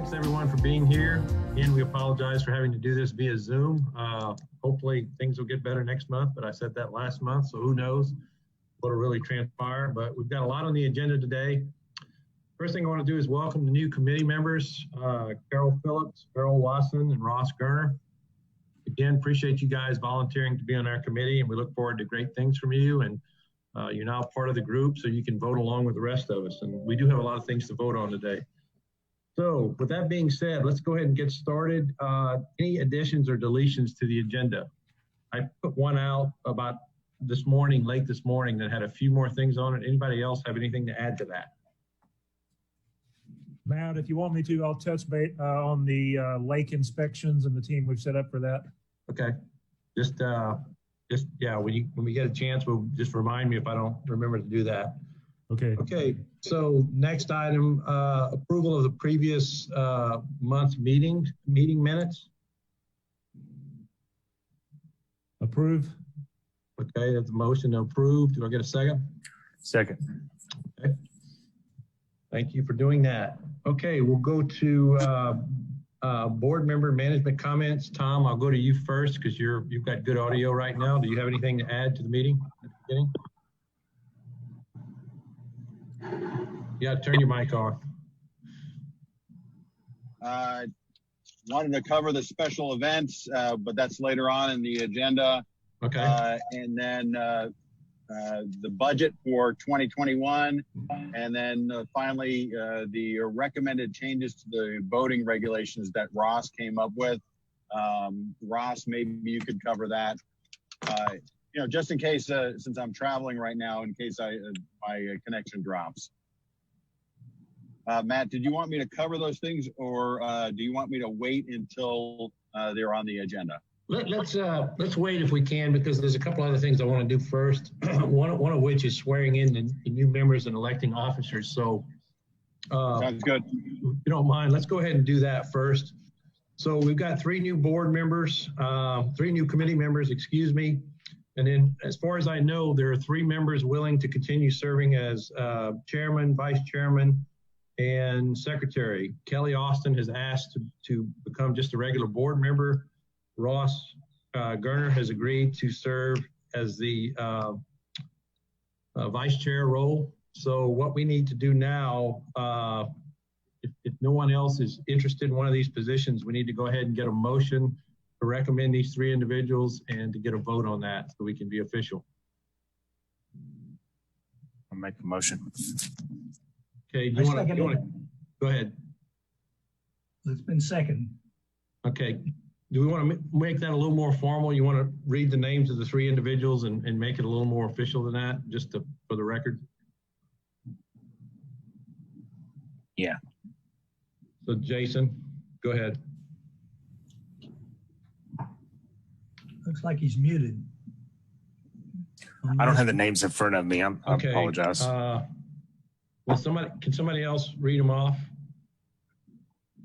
thanks everyone for being here. Again, we apologize for having to do this via Zoom. Hopefully things will get better next month, but I said that last month, so who knows what'll really transpire. But we've got a lot on the agenda today. First thing I want to do is welcome the new committee members, Carol Phillips, Earl Watson, and Ross Gerner. Again, appreciate you guys volunteering to be on our committee, and we look forward to great things from you. And you're now part of the group, so you can vote along with the rest of us. And we do have a lot of things to vote on today. So with that being said, let's go ahead and get started. Any additions or deletions to the agenda? I put one out about this morning, late this morning, that had a few more things on it. Anybody else have anything to add to that? Matt, if you want me to, I'll touch base on the lake inspections and the team we've set up for that. Okay. Just yeah, when we get a chance, we'll just remind me if I don't remember to do that. Okay. Okay. So next item, approval of the previous month's meeting minutes. Approve. Okay, that's a motion to approve. Do I get a second? Second. Okay. Thank you for doing that. Okay, we'll go to board member management comments. Tom, I'll go to you first because you've got good audio right now. Do you have anything to add to the meeting at the beginning? Yeah, turn your mic on. Wanted to cover the special events, but that's later on in the agenda. Okay. And then the budget for 2021, and then finally the recommended changes to the voting regulations that Ross came up with. Ross, maybe you could cover that. You know, just in case, since I'm traveling right now, in case my connection drops. Matt, did you want me to cover those things, or do you want me to wait until they're on the agenda? Let's wait if we can, because there's a couple other things I want to do first. one of which is swearing in the new members and electing officers. So, sounds good. If you don't mind, let's go ahead and do that first. So we've got 3 new board members, 3 new committee members, excuse me. And then, as far as I know, there are 3 members willing to continue serving as chairman, vice chairman, and secretary. Kelly Austin has asked to become just a regular board member. Ross Gerner has agreed to serve as the vice chair role. So what we need to do now, if no one else is interested in one of these positions, we need to go ahead and get a motion to recommend these 3 individuals and to get a vote on that so we can be official. I'll make the motion. Okay, do you want to go ahead? It's been second. Okay. Do we want to make that a little more formal? You want to read the names of the 3 individuals and make it a little more official than that, just for the record? Yeah. So Jason, go ahead. Looks like he's muted. I don't have the names in front of me. I apologize. Well, can somebody else read them off?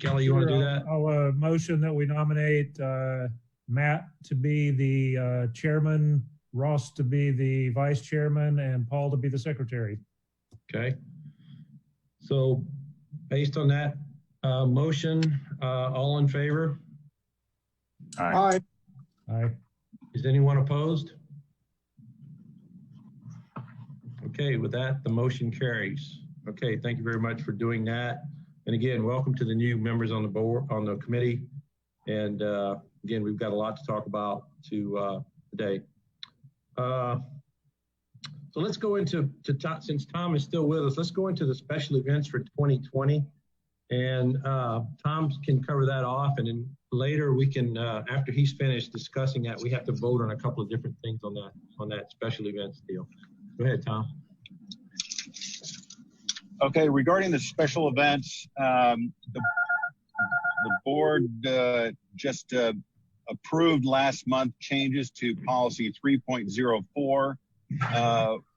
Kelly, you want to do that? I'll motion that we nominate Matt to be the chairman, Ross to be the vice chairman, and Paul to be the secretary. Okay. So based on that motion, all in favor? Aye. Aye. Is anyone opposed? Okay, with that, the motion carries. Okay, thank you very much for doing that. And again, welcome to the new members on the board, on the committee. And again, we've got a lot to talk about today. So let's go into, since Tom is still with us, let's go into the special events for 2020. And Tom can cover that off. And then later we can, after he's finished discussing that, we have to vote on a couple of different things on that special events deal. Go ahead, Tom. Okay, regarding the special events, the board just approved last month changes to policy 3.04,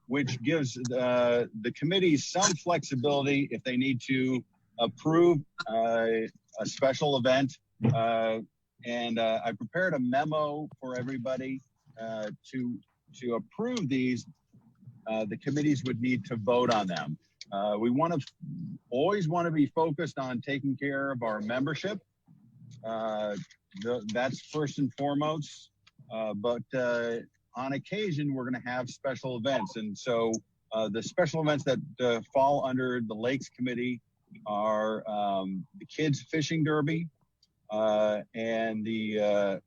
which gives the committees some flexibility if they need to approve a special event. And I prepared a memo for everybody to approve these. The committees would need to vote on them. We always want to be focused on taking care of our membership. That's first and foremost. But on occasion, we're going to have special events. And so the special events that fall under the Lakes Committee are the Kids Fishing Derby and the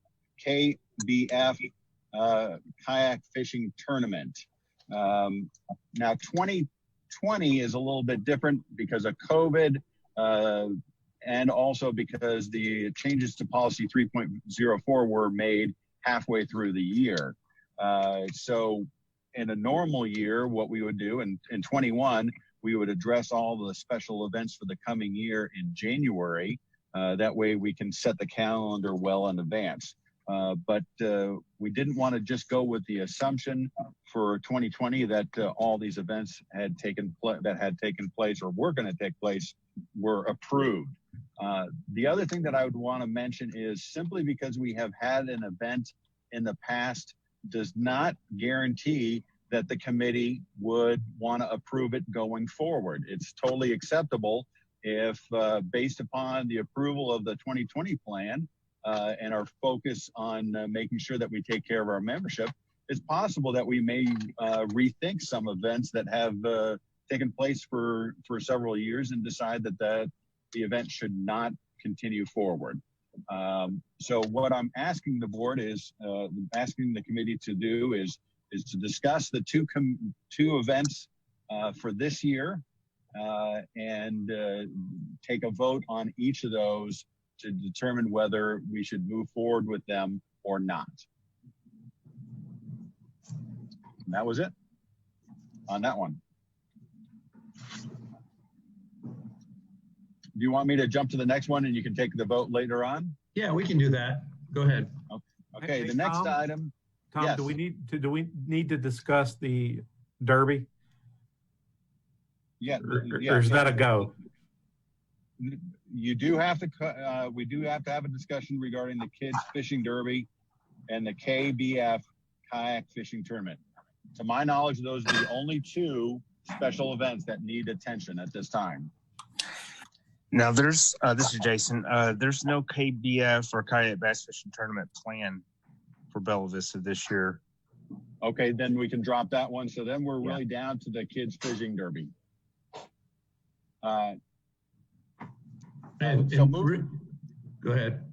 KBF Kayak Fishing Tournament. Now, 2020 is a little bit different because of COVID and also because the changes to policy 3.04 were made halfway through the year. So in a normal year, what we would do in 21, we would address all the special events for the coming year in January. That way we can set the calendar well in advance. But we didn't want to just go with the assumption for 2020 that all these events had taken place or were going to take place were approved. The other thing that I would want to mention is simply because we have had an event in the past does not guarantee that the committee would want to approve it going forward. It's totally acceptable if based upon the approval of the 2020 plan and our focus on making sure that we take care of our membership, it's possible that we may rethink some events that have taken place for several years and decide that the event should not continue forward. So what I'm asking the board is, asking the committee to do is to discuss the two events for this year and take a vote on each of those to determine whether we should move forward with them or not. And that was it on that one. Do you want me to jump to the next one and you can take the vote later on? Yeah, we can do that. Go ahead. Okay, Hey, the next Tom? item. Tom, Yes. do we need to discuss the Derby? Yeah, Or is that a go? You do have to, we do have to have a discussion regarding the Kids Fishing Derby and the KBF Kayak Fishing Tournament. To my knowledge, those are the only two special events that need attention at this time. Now this is Jason. There's no KBF or Kayak Bass Fishing Tournament plan for Bella Vista this year. Okay, then we can drop that one. So then we're really down to the Kids Fishing Derby. Go ahead.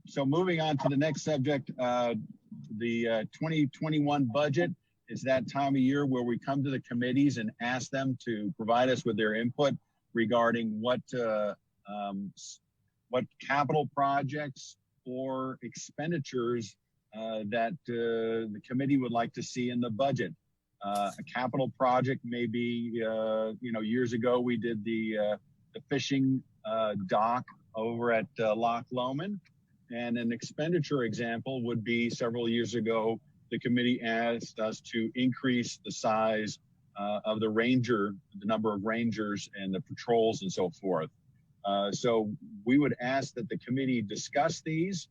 So moving on to the next subject, the 2021 budget is that time of year where we come to the committees and ask them to provide us with their input regarding what capital projects or expenditures that the committee would like to see in the budget. A capital project may be, years ago we did the fishing dock over at Loch Lomond, and an expenditure example would be several years ago the committee asked us to increase the size of the number of rangers and the patrols and so forth. So we would ask that the committee discuss these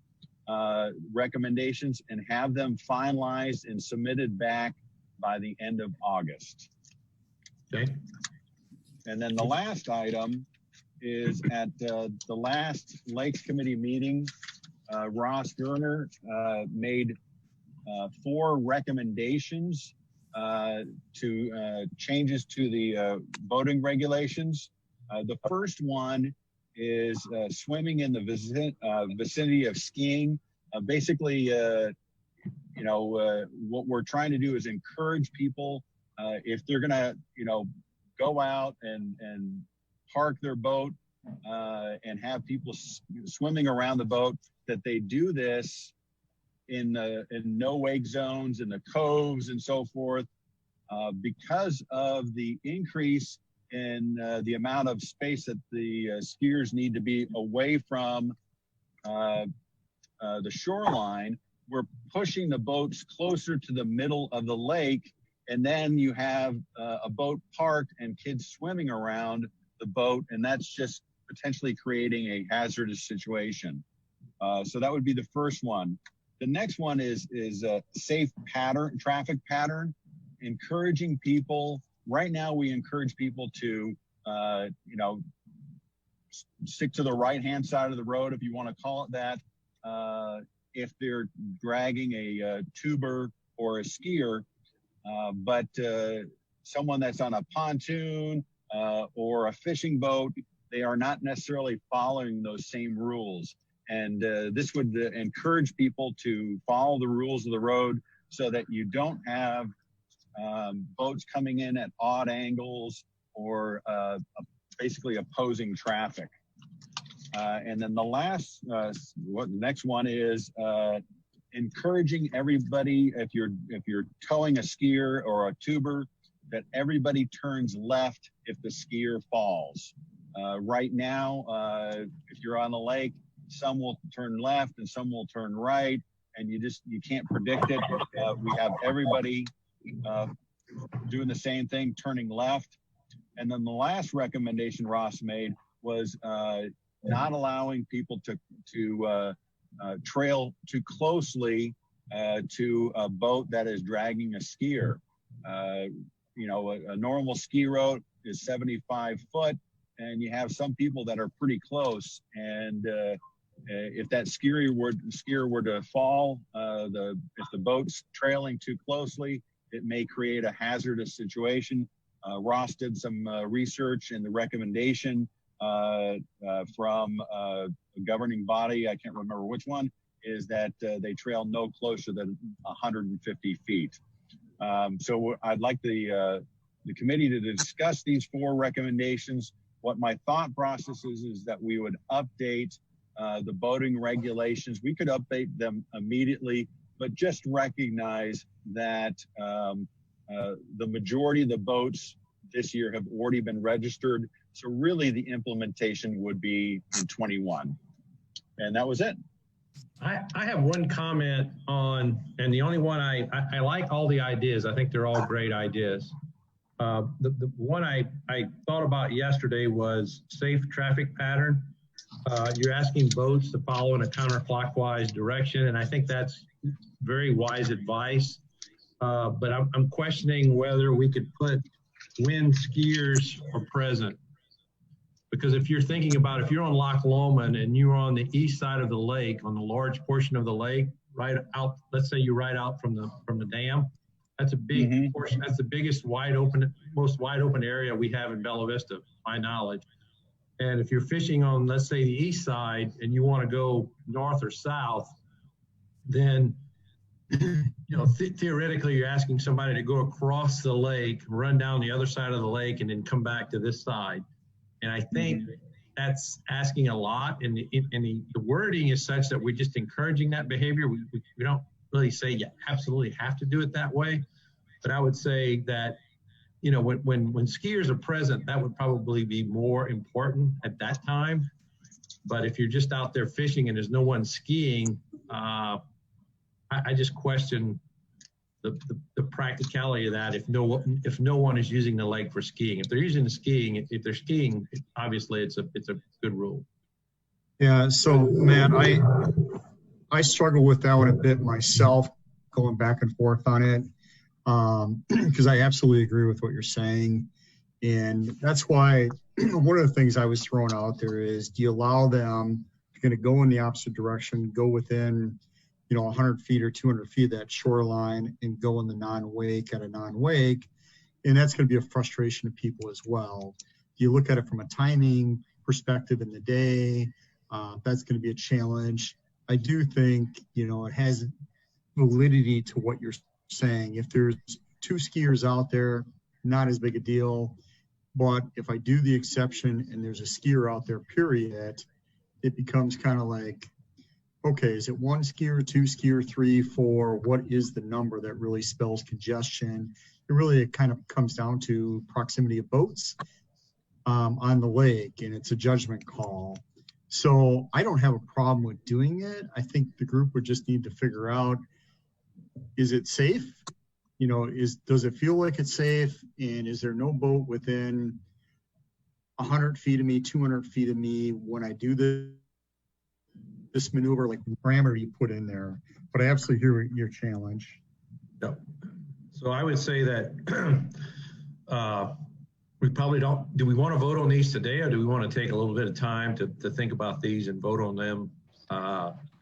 recommendations and have them finalized and submitted back by the end of August. Okay. And then the last item is at the last Lakes Committee meeting, Ross Gerner made 4 recommendations to changes to the boating regulations. The first one is swimming in the vicinity of skiing. Basically, what we're trying to do is encourage people if they're gonna, go out and park their boat and have people swimming around the boat, that they do this in no wake zones, in the coves and so forth, because of the increase in the amount of space that the skiers need to be away from the shoreline. We're pushing the boats closer to the middle of the lake, and then you have a boat parked and kids swimming around the boat, and that's just potentially creating a hazardous situation. So that would be the first one. The next one is a safe traffic pattern, encouraging people right now we encourage people to, stick to the right-hand side of the road, if you want to call it that. If they're dragging a tuber or a skier, but someone that's on a pontoon or a fishing boat, they are not necessarily following those same rules. And this would encourage people to follow the rules of the road so that you don't have boats coming in at odd angles or basically opposing traffic. And then the next one is encouraging everybody, if you're towing a skier or a tuber, that everybody turns left if the skier falls. Right now, if you're on the lake, some will turn left and some will turn right, and you can't predict it. We have everybody doing the same thing, turning left. And then the last recommendation Ross made was not allowing people to trail too closely to a boat that is dragging a skier. A normal ski route is 75 foot, and you have some people that are pretty close. And if that skier were to fall, if the boat's trailing too closely, it may create a hazardous situation. Ross did some research, and the recommendation from a governing body, I can't remember which one, is that they trail no closer than 150 feet. So I'd like the committee to discuss these 4 recommendations. What my thought process is that we would update the boating regulations. We could update them immediately, but just recognize that the majority of the boats this year have already been registered. So really the implementation would be in 21. And that was it. I have one comment on, and the only one I like all the ideas. I think they're all great ideas. The one I thought about yesterday was safe traffic pattern. You're asking boats to follow in a counterclockwise direction, and I think that's very wise advice. But I'm questioning whether we could put when skiers are present. Because if you're thinking about, if you're on Loch Lomond and you're on the east side of the lake, on the large portion of the lake, right out, let's say you're right out from the dam, that's a big portion. That's the biggest most wide open area we have in Bella Vista, my knowledge. And if you're fishing on, let's say, the east side and you want to go north or south, then theoretically, you're asking somebody to go across the lake, run down the other side of the lake, and then come back to this side. And I think that's asking a lot. And the wording is such that we're just encouraging that behavior. We don't really say you absolutely have to do it that way. But I would say that, when skiers are present, that would probably be more important at that time. But if you're just out there fishing and there's no one skiing, I just question the practicality of that if no one is using the lake for skiing. If they're using the skiing, if they're skiing, obviously it's a good rule. Yeah, so Matt, I struggle with that one a bit myself, going back and forth on it, because I absolutely agree with what you're saying. And that's why one of the things I was throwing out there is, do you allow them to go in the opposite direction, go within 100 feet or 200 feet of that shoreline and go in the non-wake at a non-wake? And that's going to be a frustration to people as well. You look at it from a timing perspective in the day, that's going to be a challenge. I do think, it has validity to what you're saying. If there's 2 skiers out there, not as big a deal. But if I do the exception and there's a skier out there, period, it becomes kind of like, okay, is it 1 skier, 2 skier, 3, 4? What is the number that really spells congestion? It kind of comes down to proximity of boats on the lake, and it's a judgment call. So I don't have a problem with doing it. I think the group would just need to figure out, is it safe? Does it feel like it's safe? And is there no boat within 100 feet of me, 200 feet of me when I do this maneuver, like the parameter you put in there? But I absolutely hear your challenge. No. So I would say that we probably don't, do we want to vote on these today, or do we want to take a little bit of time to think about these and vote on them?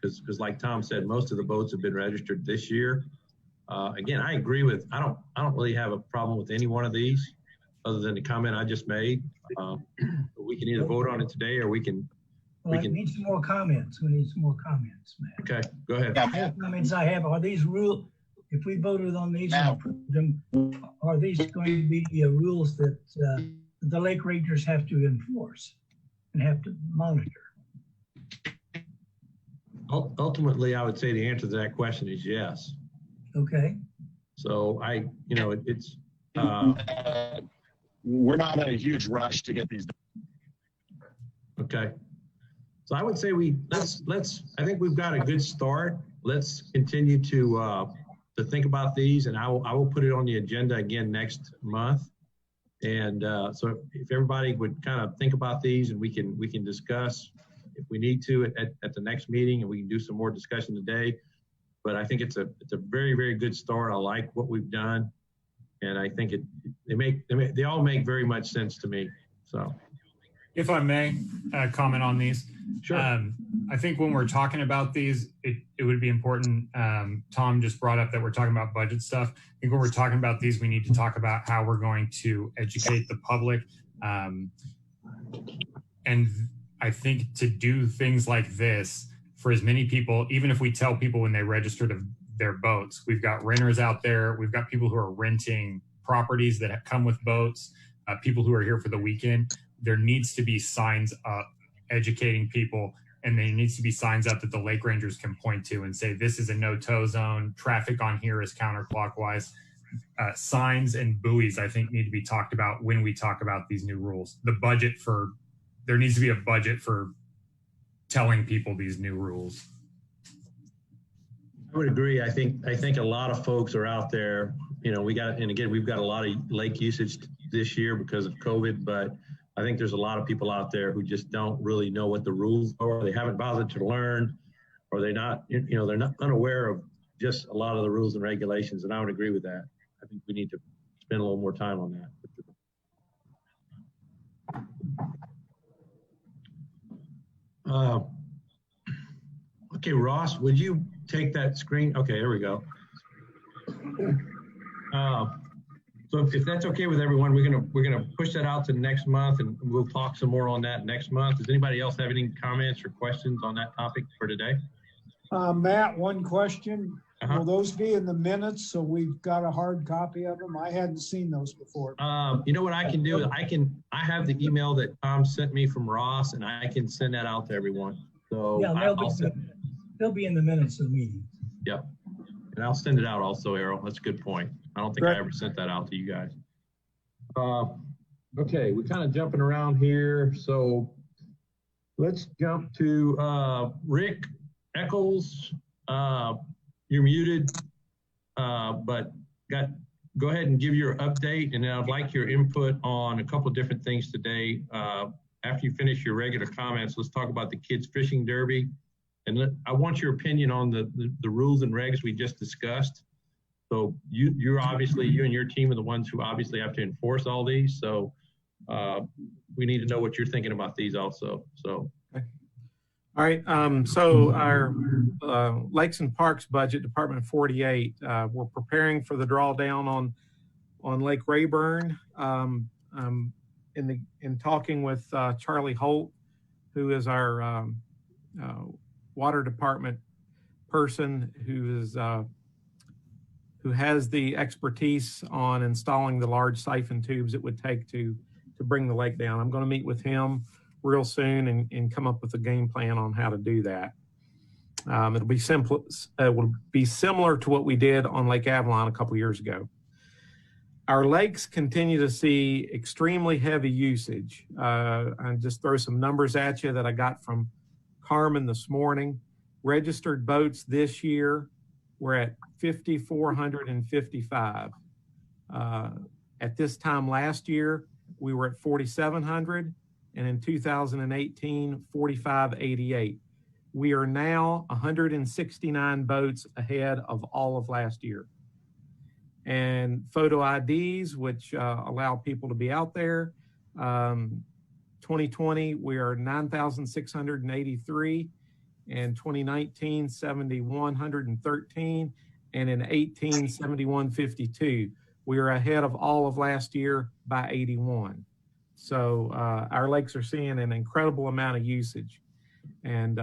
Because like Tom said, most of the boats have been registered this year. Again, I agree with, I don't really have a problem with any one of these other than the comment I just made. We can either vote on it today, or we can. Well, I need some more comments. We need some more comments, man. Okay, go ahead. Yeah, The comments I have, are these rules, if we voted on these and approved them, are these going to be rules that the lake rangers have to enforce and have to monitor? Ultimately, I would say the answer to that question is yes. Okay. So it's. We're not in a huge rush to get these done. Okay. So I would say I think we've got a good start. Let's continue to think about these, and I will put it on the agenda again next month. And so if everybody would kind of think about these, and we can discuss if we need to at the next meeting, and we can do some more discussion today. But I think it's a very, very good start. I like what we've done, and I think they all make very much sense to me. So, if I may comment on these, sure. I think when we're talking about these, it would be important. Tom just brought up that we're talking about budget stuff. I think when we're talking about these, we need to talk about how we're going to educate the public. And I think to do things like this for as many people, even if we tell people when they register their boats, we've got renters out there. We've got people who are renting properties that come with boats, people who are here for the weekend. There needs to be signs up educating people, and there needs to be signs up that the lake rangers can point to and say, this is a no-tow zone. Traffic on here is counterclockwise. Signs and buoys, I think, need to be talked about when we talk about these new rules. There needs to be a budget for telling people these new rules. I would agree. I think a lot of folks are out there. We've got a lot of lake usage this year because of COVID, but I think there's a lot of people out there who just don't really know what the rules are. They haven't bothered to learn, or they're not unaware of just a lot of the rules and regulations. And I would agree with that. I think we need to spend a little more time on that. Okay, Ross, would you take that screen? Okay, there we go. So if that's okay with everyone, we're gonna push that out to next month, and we'll talk some more on that next month. Does anybody else have any comments or questions on that topic for today? Matt, one question. Uh-huh. Will those be in the minutes so we've got a hard copy of them? I hadn't seen those before. You know what I can do? I have the email that Tom sent me from Ross, and I can send that out to everyone. So Yeah, they'll be in the minutes of the meeting. Yep. And I'll send it out also, Errol. That's a good point. I don't think I ever sent that out to you guys. Okay, we're kind of jumping around here. So let's jump to Rick Eccles. You're muted, but go ahead and give your update, and then I'd like your input on a couple of different things today. After you finish your regular comments, let's talk about the kids fishing derby. And I want your opinion on the rules and regs we just discussed. So you and your team are the ones who obviously have to enforce all these. So we need to know what you're thinking about these also. So. Okay. All right. So our Lakes and Parks budget, Department 48, we're preparing for the drawdown on Lake Rayburn. In talking with Charlie Holt, who is our water department person who has the expertise on installing the large siphon tubes it would take to bring the lake down. I'm going to meet with him real soon and come up with a game plan on how to do that. It'll be simple. It will be similar to what we did on Lake Avalon a couple years ago. Our lakes continue to see extremely heavy usage. I just throw some numbers at you that I got from Carmen this morning. Registered boats this year, we're at 5,455. At this time last year, we were at 4,700, and in 2018, 4,588. We are now 169 boats ahead of all of last year. and photo IDs, which allow people to be out there. 2020, we are 9,683. In 2019, 7,113. And in 18, 7,152. We are ahead of all of last year by 81. So our lakes are seeing an incredible amount of usage. And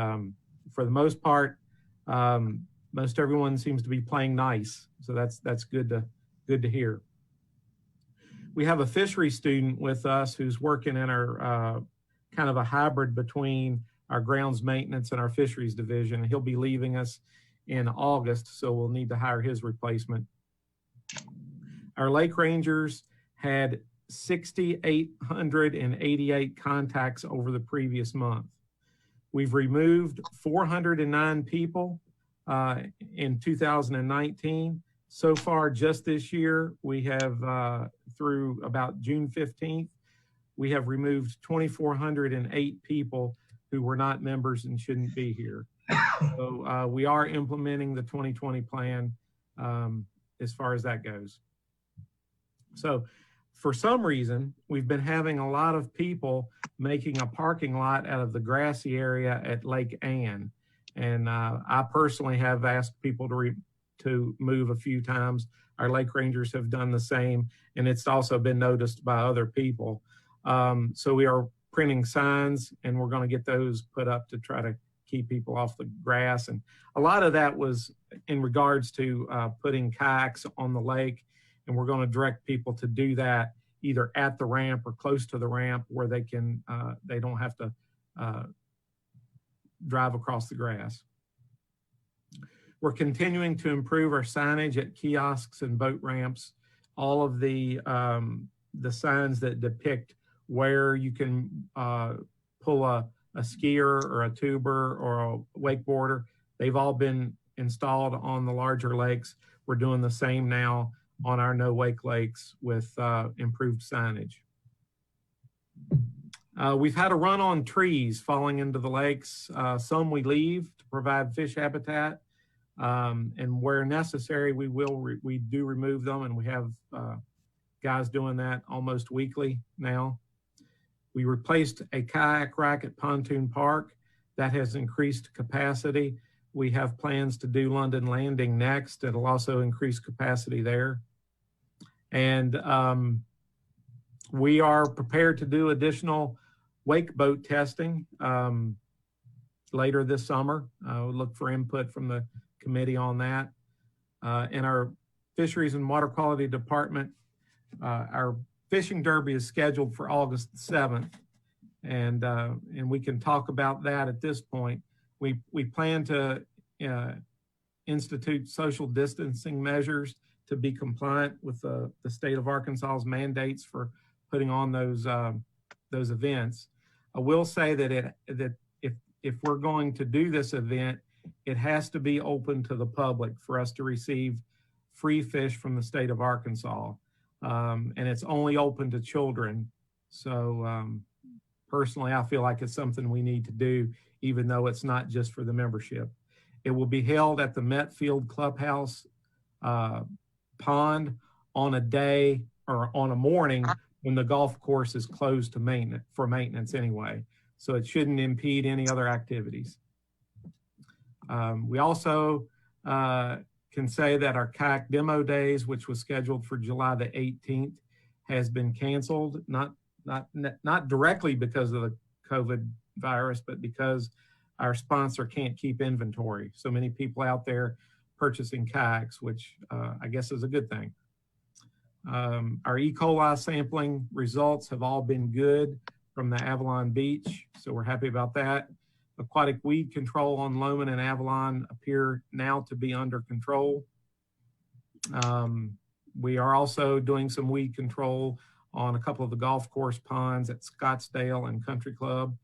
for the most part, most everyone seems to be playing nice. So that's good to hear. We have a fishery student with us who's working in our kind of a hybrid between our grounds maintenance and our fisheries division. He'll be leaving us in August, so we'll need to hire his replacement. Our lake rangers had 6,888 contacts over the previous month. We've removed 409 people in 2019. So far, just this year, we have, through about June 15th, we have removed 2,408 people who were not members and shouldn't be here. So we are implementing the 2020 plan as far as that goes. So for some reason, we've been having a lot of people making a parking lot out of the grassy area at Lake Ann. And I personally have asked people to move a few times. Our lake rangers have done the same, and it's also been noticed by other people. So we are printing signs, and we're going to get those put up to try to keep people off the grass. And a lot of that was in regards to putting kayaks on the lake, and we're going to direct people to do that either at the ramp or close to the ramp where they can they don't have to drive across the grass. We're continuing to improve our signage at kiosks and boat ramps. All of the signs that depict where you can pull a skier or a tuber or a wakeboarder, they've all been installed on the larger lakes. We're doing the same now on our no wake lakes with improved signage. We've had a run on trees falling into the lakes. Some we leave to provide fish habitat, and where necessary, we do remove them, and we have guys doing that almost weekly now. We replaced a kayak rack at Pontoon Park. That has increased capacity. We have plans to do London Landing next. It'll also increase capacity there. And we are prepared to do additional wake boat testing later this summer. We'll look for input from the committee on that. In our Fisheries and Water Quality Department, our fishing derby is scheduled for August 7th, and we can talk about that at this point. We plan to institute social distancing measures to be compliant with the state of Arkansas's mandates for putting on those events. I will say that if we're going to do this event, it has to be open to the public for us to receive free fish from the state of Arkansas. And it's only open to children. So personally, I feel like it's something we need to do, even though it's not just for the membership. It will be held at the Metfield Clubhouse pond on a day or on a morning when the golf course is closed to maintenance anyway. So it shouldn't impede any other activities. We also can say that our kayak demo days, which was scheduled for July the 18th, has been canceled, not directly because of the COVID virus, but because our sponsor can't keep inventory. So many people out there purchasing kayaks, which I guess is a good thing. Our E. coli sampling results have all been good from the Avalon Beach, so we're happy about that. Aquatic weed control on Loman and Avalon appear now to be under control. We are also doing some weed control on a couple of the golf course ponds at Scottsdale and Country Club,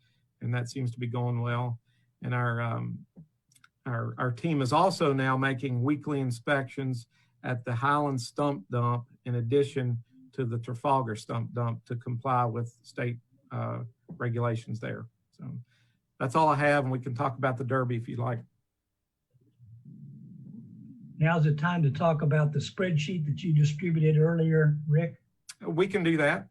and that seems to be going well. And our team is also now making weekly inspections at the Highland Stump Dump in addition to the Trafalgar Stump Dump to comply with state regulations there. So that's all I have, and we can talk about the Derby if you'd like. now's the time to talk about the spreadsheet that you distributed earlier, Rick? We can do that.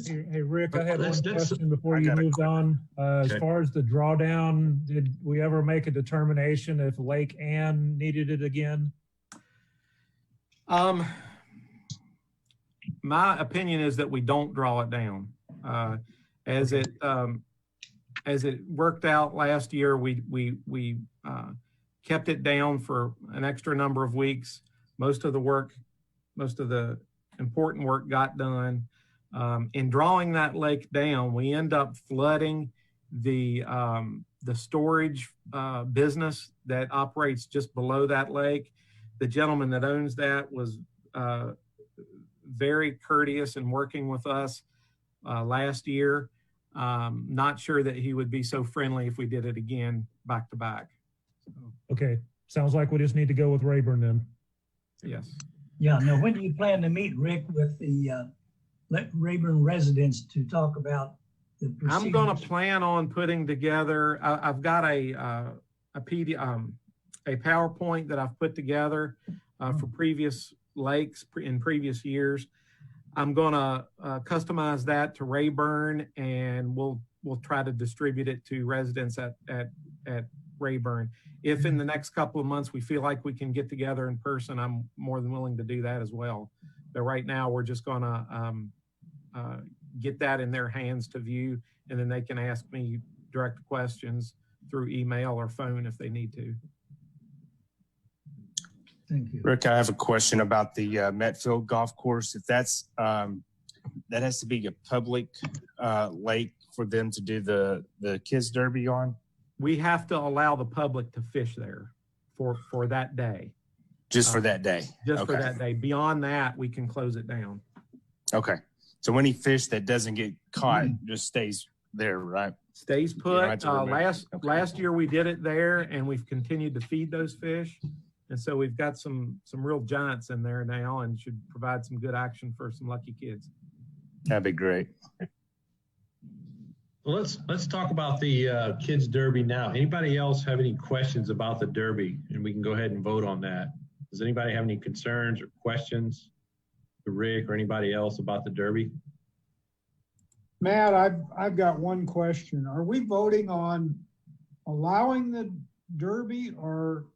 Hey, Rick, I had one Let's- question before you moved on. As Okay. far as the drawdown, did we ever make a determination if Lake Ann needed it again? My opinion is that we don't draw it down. As it worked out last year, we kept it down for an extra number of weeks. Most of the important work got done. In drawing that lake down, we end up flooding the storage business that operates just below that lake. The gentleman that owns that was very courteous in working with us last year. Not sure that he would be so friendly if we did it again back to back. Okay, sounds like we just need to go with Rayburn then. Yes. Yeah, now when do you plan to meet, Rick, with the Rayburn residents to talk about the procedures? I'm going to plan on putting together, I've got a PowerPoint that I've put together for previous lakes in previous years. I'm going to customize that to Rayburn, and we'll try to distribute it to residents at Rayburn. If in the next couple of months we feel like we can get together in person, I'm more than willing to do that as well. But right now we're just going to get that in their hands to view, and then they can ask me direct questions through email or phone if they need to. Thank you. Rick, I have a question about the Metfield Golf Course. If that's that has to be a public lake for them to do the kids derby on? We have to allow the public to fish there for that day. Just for that day? Just okay. for that day. Beyond that, we can close it down. Okay. So any fish that doesn't get caught just stays there, right? Stays put. Okay. Last year we did it there, and we've continued to feed those fish. And so we've got some real giants in there now, and should provide some good action for some lucky kids. That'd be great. Well, let's talk about the kids derby now. Anybody else have any questions about the derby? And we can go ahead and vote on that. Does anybody have any concerns or questions to Rick or anybody else about the derby? Matt, I've got one question. Are we voting on allowing the derby, or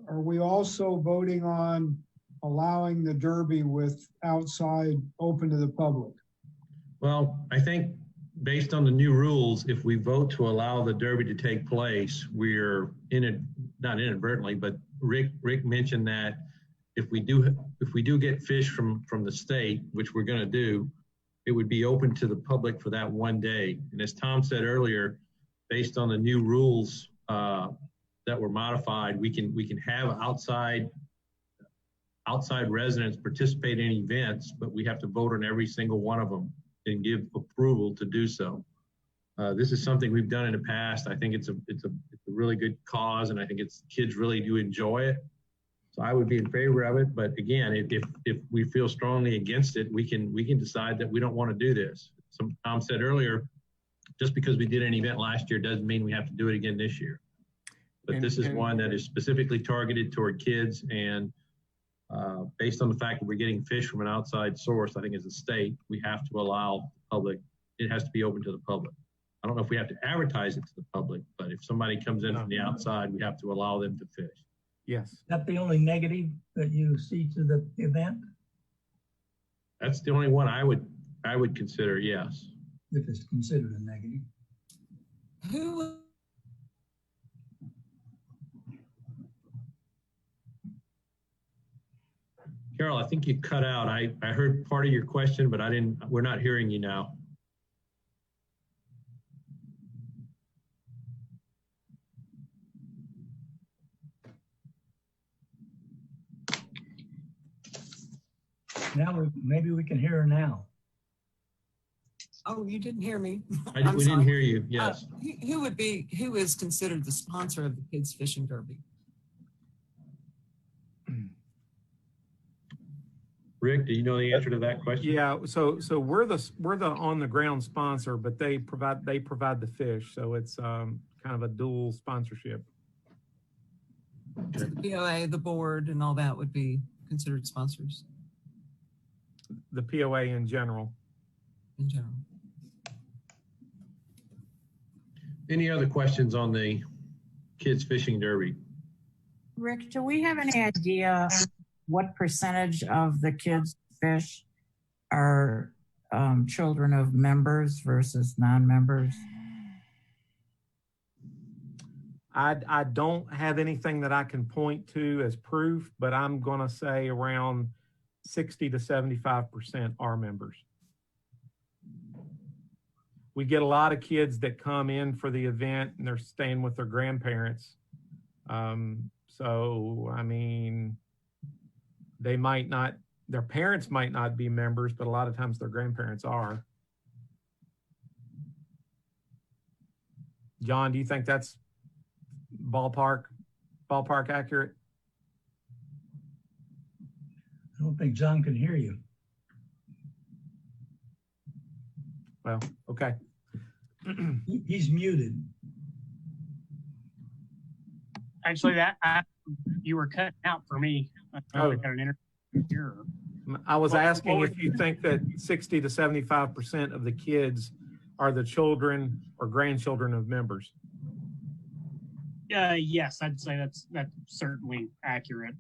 are we also voting on allowing the derby with outside open to the public? Well, I think based on the new rules, if we vote to allow the derby to take place, we're not inadvertently, but Rick mentioned that if we do get fish from the state, which we're going to do, it would be open to the public for that one day. And as Tom said earlier, based on the new rules that were modified, we can have outside residents participate in events, but we have to vote on every single one of them and give approval to do so. This is something we've done in the past. I think it's a really good cause, and I think kids really do enjoy it. So I would be in favor of it. But again, if we feel strongly against it, we can decide that we don't want to do this. Tom said earlier, just because we did an event last year doesn't mean we have to do it again this year. But this is one that is specifically targeted toward kids, and based on the fact that we're getting fish from an outside source, I think as a state, we have to allow the public, it has to be open to the public. I don't know if we have to advertise it to the public, but if somebody comes in from the outside, we have to allow them to fish. Yes. Is that the only negative that you see to the event? That's the only one I would consider, yes. If it's considered a negative. Carol, I think you cut out. I heard part of your question, but we're not hearing you now. Now maybe we can hear her now. Oh, you didn't hear me. We didn't hear you. Yes. Who is considered the sponsor of the kids fishing derby? Rick, do you know the answer to that question? Yeah. So we're the on the ground sponsor, but they provide the fish. So it's kind of a dual sponsorship. So the POA, the board, and all that would be considered sponsors The POA in general. in general. Any other questions on the kids fishing derby? Rick, do we have any idea what percentage of the kids fish are children of members versus non-members? I don't have anything that I can point to as proof, but I'm going to say around 60 to 75% are members. We get a lot of kids that come in for the event and they're staying with their grandparents. So, I mean, they might not, their parents might not be members, but a lot of times their grandparents are. John, do you think that's ballpark accurate? I don't think John can hear you. Well, okay. He's muted. Actually, you were cutting out for me. Oh. Got an interview here. I was asking if you think that 60 to 75% of the kids are the children or grandchildren of members. Yes, I'd say that's certainly accurate.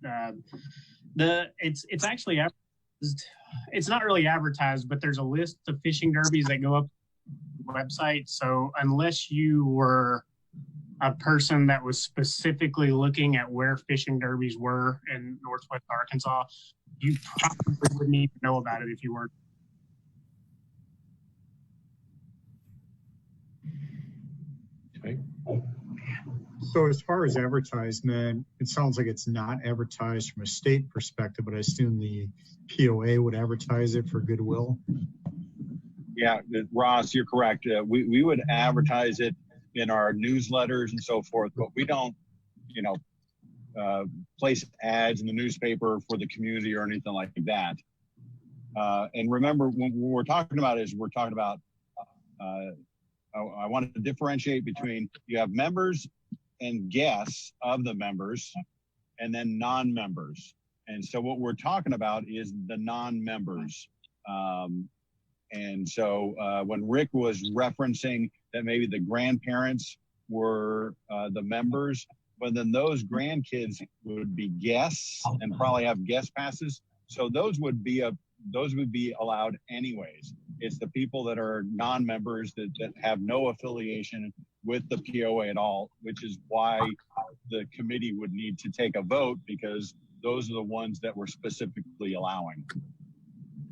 It's actually advertised. It's not really advertised, but there's a list of fishing derbies that go up on the website. So unless you were a person that was specifically looking at where fishing derbies were in Northwest Arkansas, you probably wouldn't even know about it if you weren't. Okay. So as far as advertisement, it sounds like it's not advertised from a state perspective, but I assume the POA would advertise it for goodwill. Yeah, Ross, you're correct. We would advertise it in our newsletters and so forth, but we don't, place ads in the newspaper for the community or anything like that. And remember, when we're talking about I wanted to differentiate between you have members and guests of the members and then non-members. And so what we're talking about is the non-members. And so when Rick was referencing that maybe the grandparents were the members, but then those grandkids would be guests and probably have guest passes. So those would be allowed anyways. It's the people that are non-members that have no affiliation with the POA at all, which is why the committee would need to take a vote, because those are the ones that we're specifically allowing.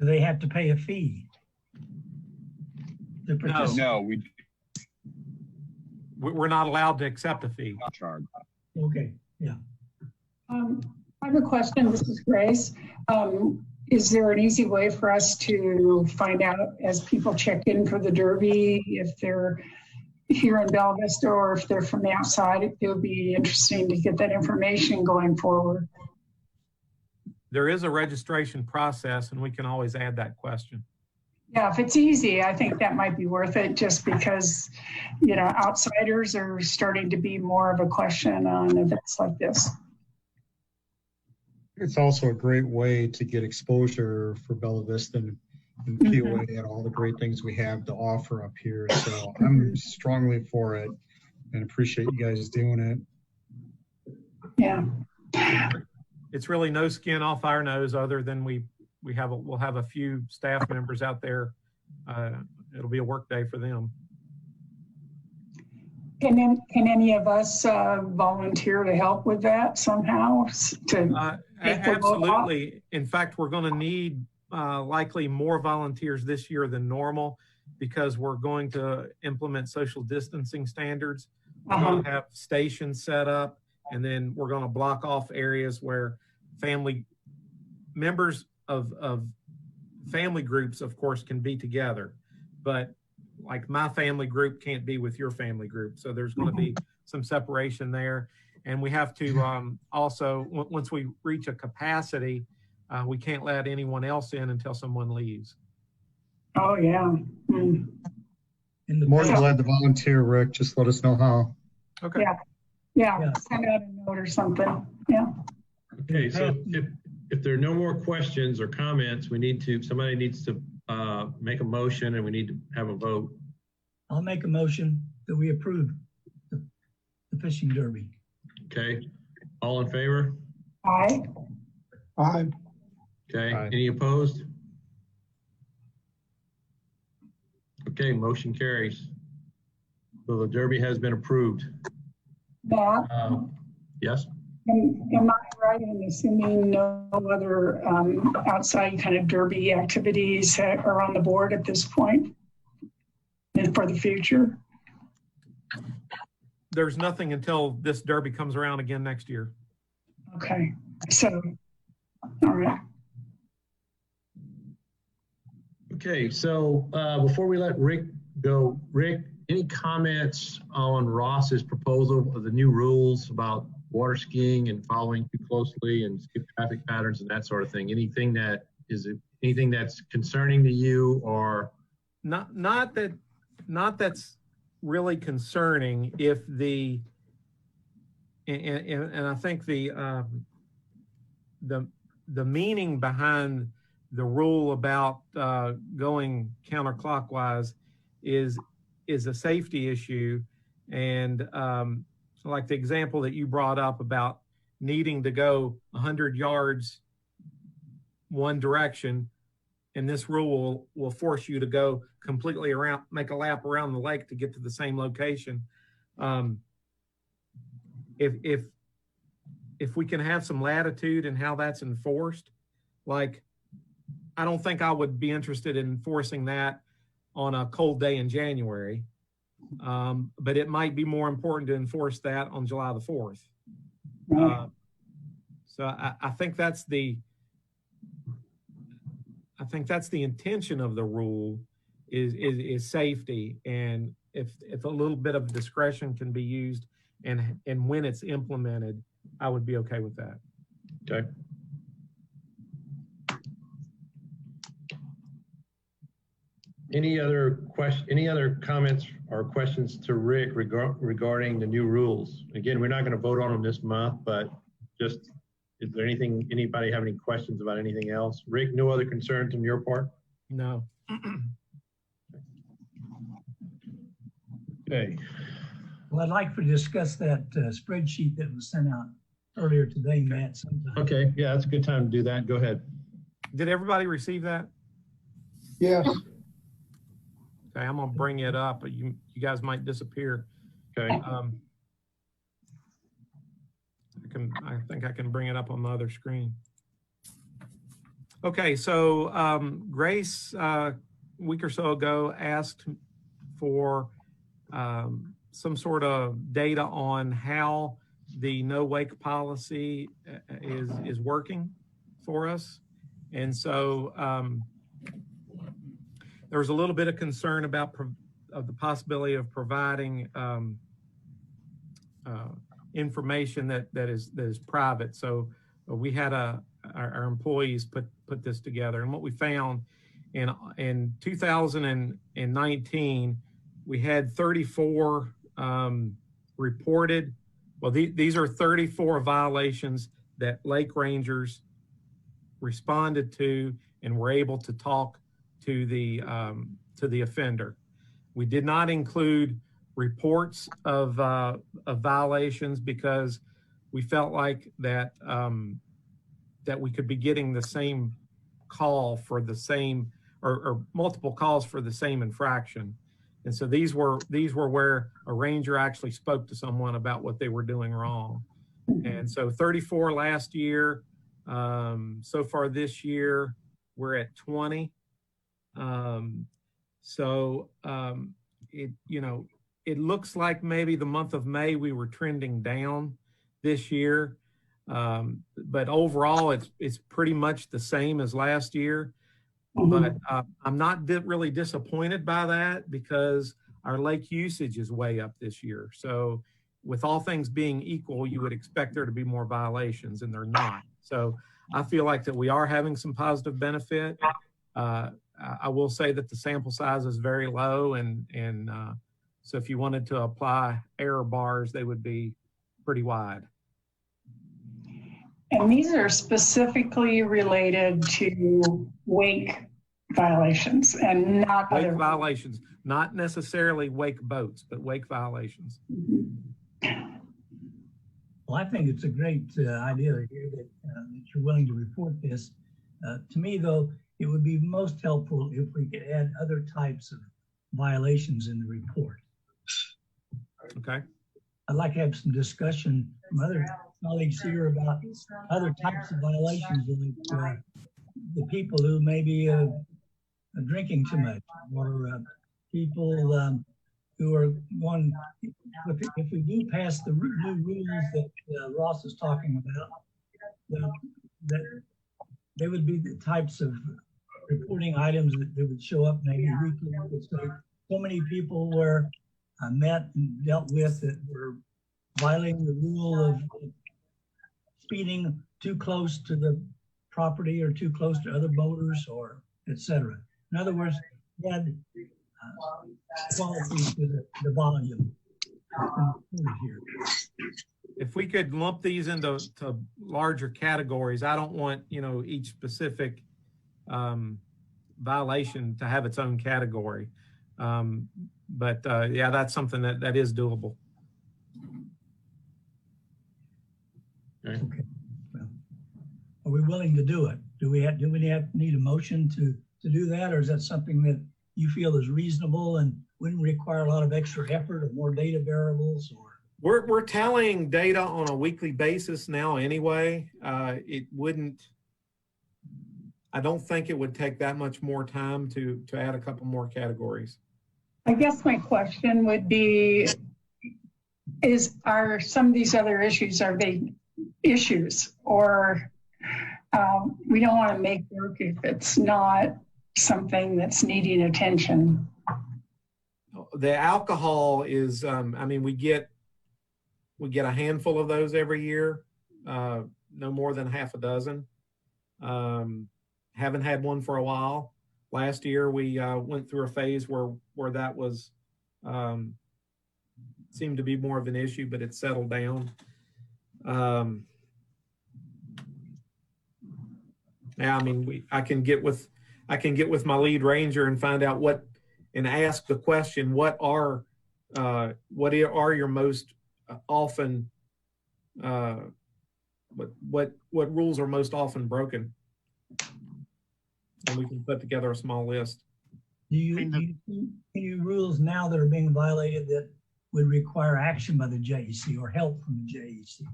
Do they have to pay a fee? No, we're not allowed to accept a fee. Charge. Okay, yeah. I have a question. This is Grace. Is there an easy way for us to find out as people check in for the Derby if they're here in Bella Vista or if they're from the outside? It would be interesting to get that information going forward. There is a registration process, and we can always add that question. Yeah, if it's easy, I think that might be worth it, just because, outsiders are starting to be more of a question on events like this. It's also a great way to get exposure for Bella Vista and POA and all the great things we have to offer up here. So I'm strongly for it and appreciate you guys doing it. Yeah. It's really no skin off our nose, other than we'll have a few staff members out there. It'll be a work day for them. Can any of us volunteer to help with that somehow? Absolutely. In fact, we're going to need likely more volunteers this year than normal, because we're going to implement social distancing standards. We're going to have stations set up, and then we're going to block off areas where members of family groups, of course, can be together, but like my family group can't be with your family group. So there's going to be some separation there. And we have to also, once we reach a capacity, we can't let anyone else in until someone leaves. Oh, yeah. More than glad to volunteer, Rick. Just let us know how. Okay. Yeah, send out a note or something. Yeah. Okay, so if there are no more questions or comments, somebody needs to make a motion and we need to have a vote. I'll make a motion that we approve the fishing derby. Okay, all in favor? Aye. Aye. Okay, Aye. any opposed? Okay, motion carries. So the derby has been approved. Matt, Yes? am I right in assuming no other outside kind of derby activities are on the board at this point and for the future? There's nothing until this derby comes around again next year. Okay, so, all right. Okay, so before we let Rick go, Rick, any comments on Ross's proposal of the new rules about water skiing and following too closely and skip traffic patterns and that sort of thing? Anything that's concerning to you, or Not that's really concerning if and I think the meaning behind the rule about going counterclockwise is a safety issue. And so like the example that you brought up about needing to go 100 yards one direction, and this rule will force you to go completely around, make a lap around the lake to get to the same location. If we can have some latitude in how that's enforced, like I don't think I would be interested in enforcing that on a cold day in January, but it might be more important to enforce that on July the 4th. So I think that's the intention of the rule is safety, and if a little bit of discretion can be used and when it's implemented, I would be okay with that. okay? Any other comments or questions to Rick regarding the new rules? Again, we're not going to vote on them this month, but just, is there anybody have any questions about anything else? Rick, no other concerns on your part? No. Okay. Well, I'd like to discuss that spreadsheet that was sent out earlier today, Matt, sometime. Okay, yeah, that's a good time to do that. Go ahead. Did everybody receive that? Yes. Okay, I'm gonna bring it up, but you guys might disappear. Okay. I think I can bring it up on the other screen. Okay, so Grace, a week or so ago, asked for some sort of data on how the no wake policy is working for us. And so there was a little bit of concern about the possibility of providing information that is private. So we had our employees put this together, and what we found in 2019, we had 34 reported. Well, these are 34 violations that lake rangers responded to and were able to talk to the offender. We did not include reports of violations because we felt like that we could be getting the same call for the same or multiple calls for the same infraction. And so these were where a ranger actually spoke to someone about what they were doing wrong. And so 34 last year. So far this year, we're at 20. It looks like maybe the month of May we were trending down this year, but overall it's pretty much the same as last year. But I'm not really disappointed by that because our lake usage is way up this year. So with all things being equal, you would expect there to be more violations, and they're not. So I feel like that we are having some positive benefit. I will say that the sample size is very low, and so if you wanted to apply error bars, they would be pretty wide. And these are specifically related to wake violations and not Wake other violations, not necessarily wake boats, but wake violations. Well, I think it's a great idea here that you're willing to report this. To me, though, it would be most helpful if we could add other types of violations in the report. Okay. I'd like to have some discussion from other colleagues here about other types of violations, like the people who may be drinking too much, or people who are going. If we do pass the new rules that Ross is talking about, that they would be the types of reporting items that would show up maybe weekly. I would say so many people were met and dealt with that were violating the rule of speeding too close to the property or too close to other boaters, or etc. In other words, they had qualities to the volume. If we could lump these into larger categories, I don't want, each specific violation to have its own category. But yeah, that's something that is doable. Okay. Well, are we willing to do it? Do we need a motion to do that, or is that something that you feel is reasonable and wouldn't require a lot of extra effort or more data variables? Or we're tallying data on a weekly basis now anyway. It wouldn't. I don't think it would take that much more time to add a couple more categories. I guess my question would be, are some of these other issues, are they issues, or we don't want to make work if it's not something that's needing attention? The alcohol is, we get a handful of those every year, no more than half a dozen. Haven't had one for a while. Last year we went through a phase where that was seemed to be more of an issue, but it settled down. Now, I can get with my lead ranger and find out and ask the question, what are your most often, what rules are most often broken? And we can put together a small list. Do you see any rules now that are being violated that would require action by the JEC or help from the JEC?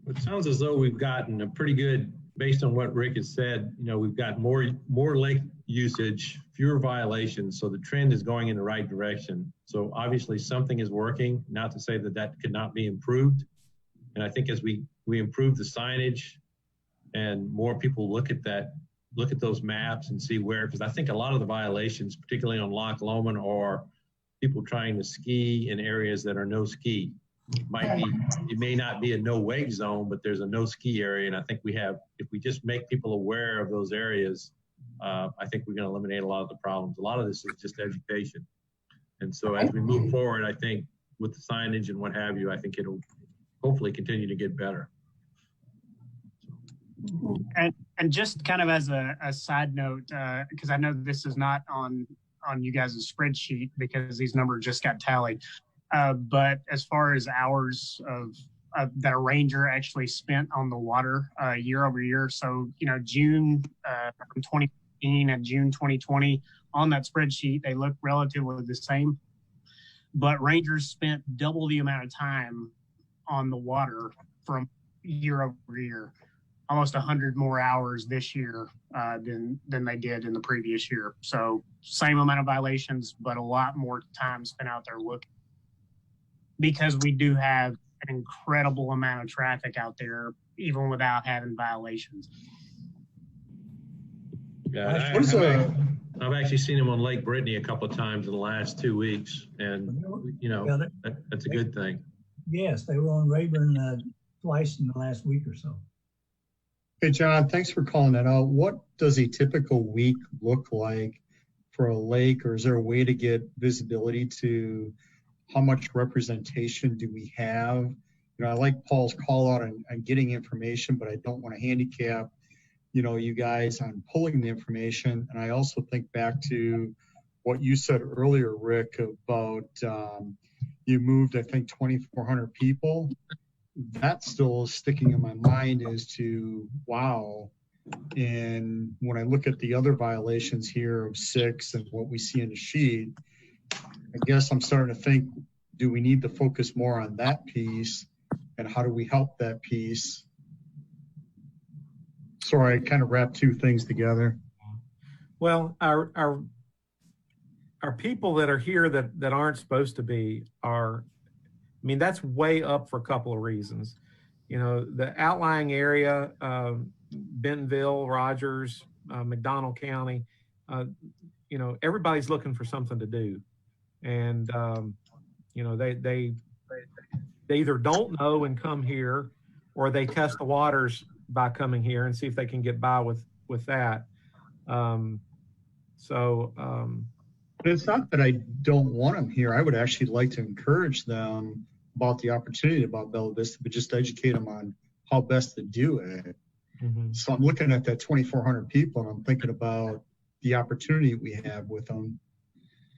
It sounds as though we've gotten a pretty good, based on what Rick has said, we've got more lake usage, fewer violations, so the trend is going in the right direction. So obviously something is working, not to say that could not be improved. And I think as we improve the signage and more people look at those maps and see where, because I think a lot of the violations, particularly on Loch Lomond, are people trying to ski in areas that are no ski. It may not be a no wake zone, but there's a no ski area. And I think if we just make people aware of those areas, I think we're going to eliminate a lot of the problems. A lot of this is just education. And so as we move forward, I think with the signage and what have you, I think it'll hopefully continue to get better. And just kind of as a side note, because I know this is not on you guys' spreadsheet because these numbers just got tallied. But as far as hours that a ranger actually spent on the water year over year, so June from 2015 and June 2020 on that spreadsheet, they look relatively the same. But rangers spent double the amount of time on the water from year over year, almost 100 more hours this year than they did in the previous year. So same amount of violations, but a lot more time spent out there looking, because we do have an incredible amount of traffic out there, even without having violations. Yeah, I've actually seen him on Lake Brittany a couple of times in the last 2 weeks, and that's a good thing. Yes, they were on Rayburn twice in the last week or so. Hey, John, thanks for calling that out. What does a typical week look like for a lake, or is there a way to get visibility to how much representation do we have? You know, I like Paul's call out on getting information, but I don't want to handicap, you know, you guys on pulling the information. And I also think back to what you said earlier, Rick, about you moved, I think, 2,400 people. That still is sticking in my mind as to, wow. And when I look at the other violations here of 6 and what we see in the sheet, I guess I'm starting to think, do we need to focus more on that piece, and how do we help that piece? Sorry, I kind of wrapped two things together. Well, our people that are here that aren't supposed to be are, I mean, that's way up for a couple of reasons. You know, the outlying area, Bentonville, Rogers, McDonald County, you know, everybody's looking for something to do. And, you know, they either don't know and come here, or they test the waters by coming here and see if they can get by with that. But it's not that I don't want them here. I would actually like to encourage them about the opportunity about Bella Vista, but just educate them on how best to do it. Mm-hmm. So I'm looking at that 2,400 people, and I'm thinking about the opportunity we have with them.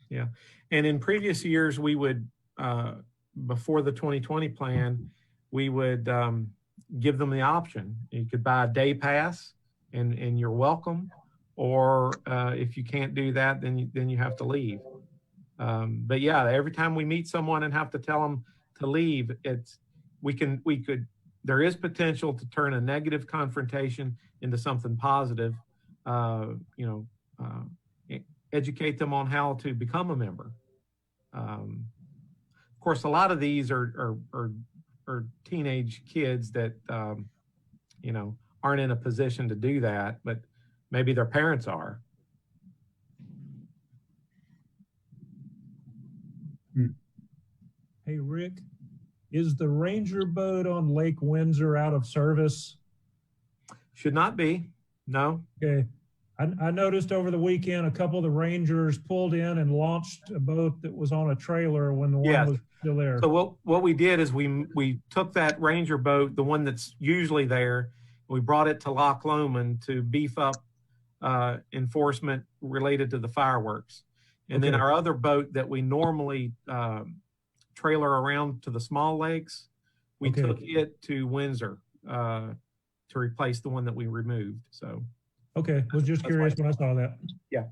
Yeah. And in previous years, we would, before the 2020 plan, we would give them the option. You could buy a day pass and you're welcome. Or if you can't do that, then you have to leave. But yeah, every time we meet someone and have to tell them to leave, there is potential to turn a negative confrontation into something positive. Educate them on how to become a member. Of course, a lot of these are teenage kids that aren't in a position to do that, but maybe their parents are. Hey, Rick, is the Ranger boat on Lake Windsor out of service? Should not be, no. Okay. I noticed over the weekend, a couple of the Rangers pulled in and launched a boat that was on a trailer when the one was still there. So what we did is we took that Ranger boat, the one that's usually there, we brought it to Loch Lomond to beef up enforcement related to the fireworks. And then our other boat that we normally trailer around to the small lakes, we took it to Windsor to replace the one that we removed. So. Okay, was just curious when I saw that. Yeah.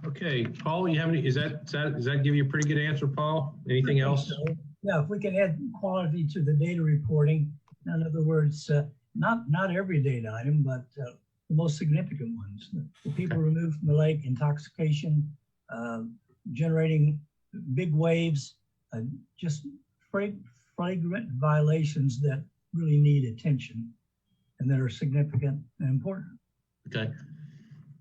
Okay, Paul, you have any? Does that give you a pretty good answer, Paul? Anything else? Yeah, if we can add quality to the data reporting. In other words, not every data item, but the most significant ones. The people removed from the lake, intoxication, generating big waves, just flagrant violations that really need attention and that are significant and important.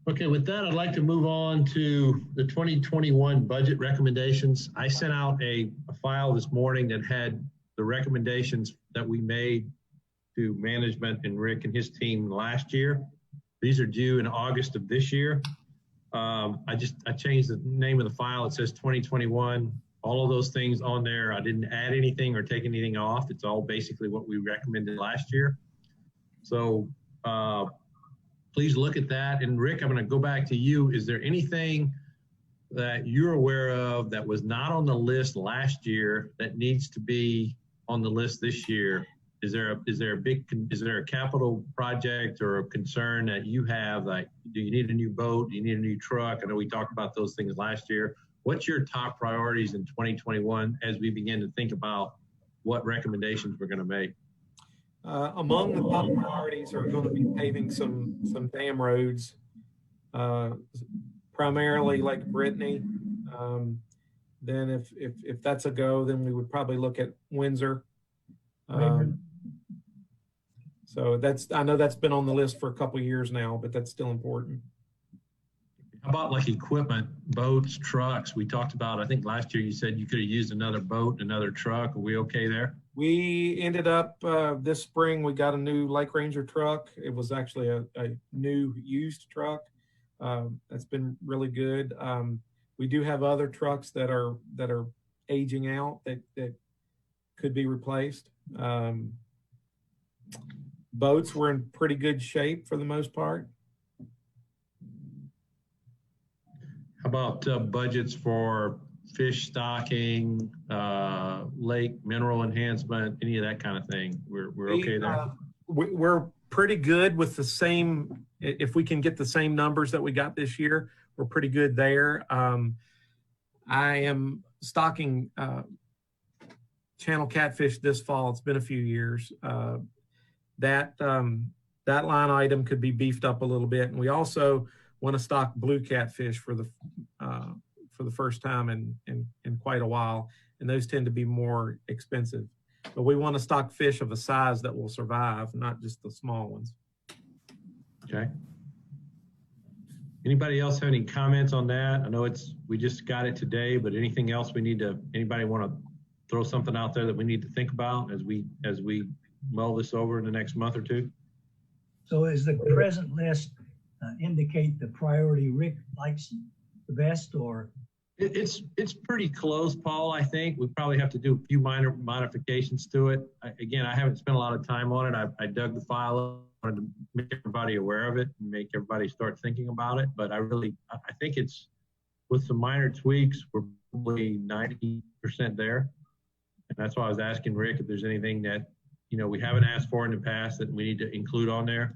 Okay, with that, I'd like to move on to the 2021 budget recommendations. I sent out a file this morning that had the recommendations that we made to management and Rick and his team last year. These are due in August of this year. I changed the name of the file. It says 2021. All of those things on there, I didn't add anything or take anything off. It's all basically what we recommended last year. So please look at that. And Rick, I'm going to go back to you. Is there anything that you're aware of that was not on the list last year that needs to be on the list this year? Is there a capital project or a concern that you have? Like, do you need a new boat? Do you need a new truck? I know we talked about those things last year. What's your top priorities in 2021 as we begin to think about what recommendations we're going to make? Among the top priorities are going to be paving some dam roads, primarily Lake Brittany. Then if that's a go, then we would probably look at Windsor. So I know that's been on the list for a couple of years now, but that's still important. How about like equipment, boats, trucks? We talked about, I think last year you said you could have used another boat, another truck. Are we okay there? We ended up this spring, we got a new Lake Ranger truck. It was actually a new used truck. That's been really good. We do have other trucks that are aging out that could be replaced. Boats were in pretty good shape for the most part. How about budgets for fish stocking, lake mineral enhancement, any of that kind of thing? We're okay there? We're pretty good with the same, if we can get the same numbers that we got this year, we're pretty good there. I am stocking channel catfish this fall. It's been a few years. That line item could be beefed up a little bit. And we also want to stock blue catfish for the first time in quite a while. And those tend to be more expensive. But we want to stock fish of a size that will survive, not just the small ones. Okay. Anybody else have any comments on that? I know we just got it today, but anything else anybody want to throw something out there that we need to think about as we mull this over in the next month or two? So is the present list indicate the priority Rick likes the best, or? It's pretty close, Paul. I think we probably have to do a few minor modifications to it. Again, I haven't spent a lot of time on it. I dug the file up, wanted to make everybody aware of it and make everybody start thinking about it. But I think it's, with some minor tweaks, we're probably 90% there. And that's why I was asking Rick if there's anything that, we haven't asked for in the past that we need to include on there.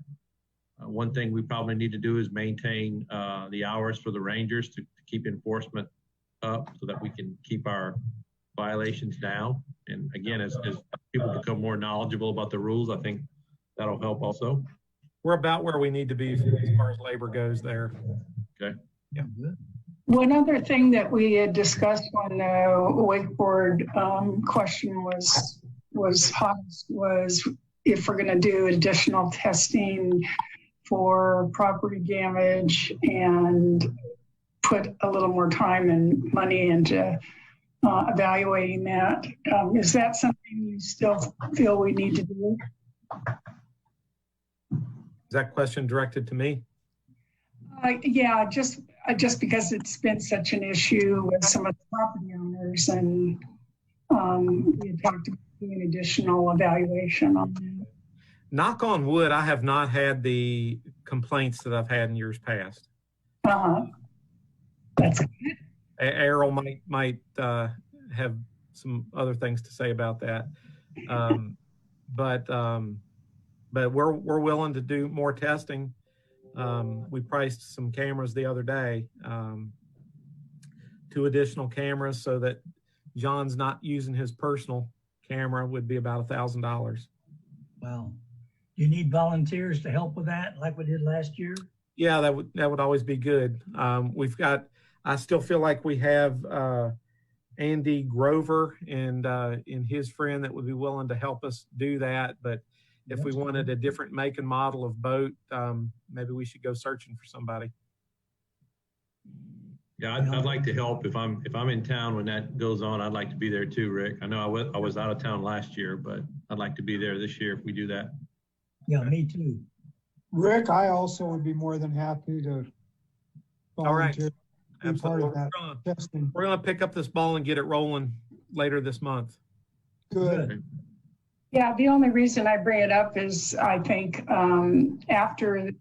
One thing we probably need to do is maintain the hours for the rangers to keep enforcement up so that we can keep our violations down. And again, as people become more knowledgeable about the rules, I think that'll help also. We're about where we need to be as far as labor goes there. Okay. Yeah. One other thing that we had discussed on the wakeboard question was if we're going to do additional testing for property damage and put a little more time and money into evaluating that. Is that something you still feel we need to do? Is that question directed to me? Yeah, just because it's been such an issue with some of the property owners, and we had talked about doing additional evaluation on that. Knock on wood, I have not had the complaints that I've had in years past. That's good. Errol might have some other things to say about that, but we're willing to do more testing. We priced some cameras the other day, 2 additional cameras, so that John's not using his personal camera would be about $1,000. Wow. You need volunteers to help with that, like we did last year? Yeah, that would always be good. I still feel like we have Andy Grover and his friend that would be willing to help us do that. But if we wanted a different make and model of boat, maybe we should go searching for somebody. Yeah, I'd like to help. If I'm in town when that goes on, I'd like to be there too, Rick. I know I was out of town last year, but I'd like to be there this year if we do that. Yeah, me too. Rick, I also would be more than happy to volunteer. All right. Absolutely. We're going to pick up this ball and get it rolling later this month. Good. Yeah, the only reason I bring it up is I think after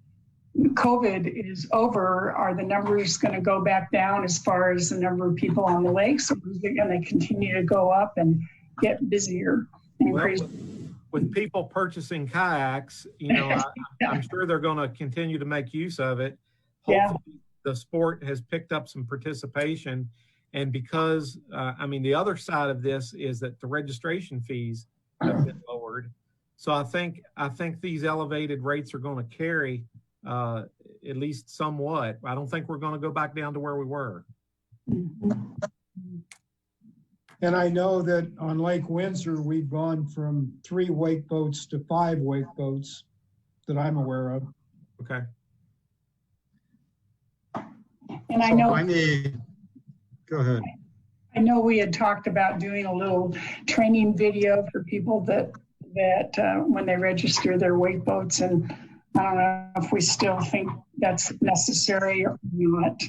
COVID is over, are the numbers going to go back down as far as the number of people on the lakes, or is it going to continue to go up and get busier? With people purchasing kayaks, I'm sure they're going to continue to make use of it. Hopefully, the sport has picked up some participation, and because the other side of this is that the registration fees have been lowered. So I think these elevated rates are going to carry at least somewhat. I don't think we're going to go back down to where we were. And I know that on Lake Windsor, we've gone from 3 wake boats to 5 wake boats that I'm aware of. Okay. And I know, go ahead. I know we had talked about doing a little training video for people that when they register their wake boats, and I don't know if we still think that's necessary or not,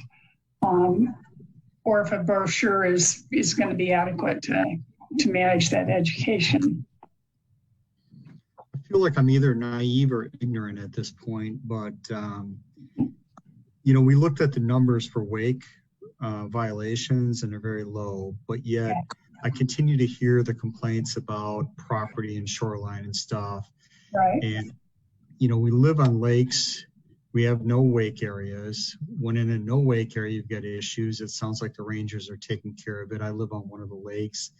or if a brochure is going to be adequate to manage that education. I feel like I'm either naive or ignorant at this point, but you know, we looked at the numbers for wake violations and they're very low, but yet I continue to hear the complaints about property and shoreline and stuff. Right. And, you know, we live on lakes. We have no wake areas. When in a no wake area, you've got issues. It sounds like the rangers are taking care of it. I live on one of the lakes.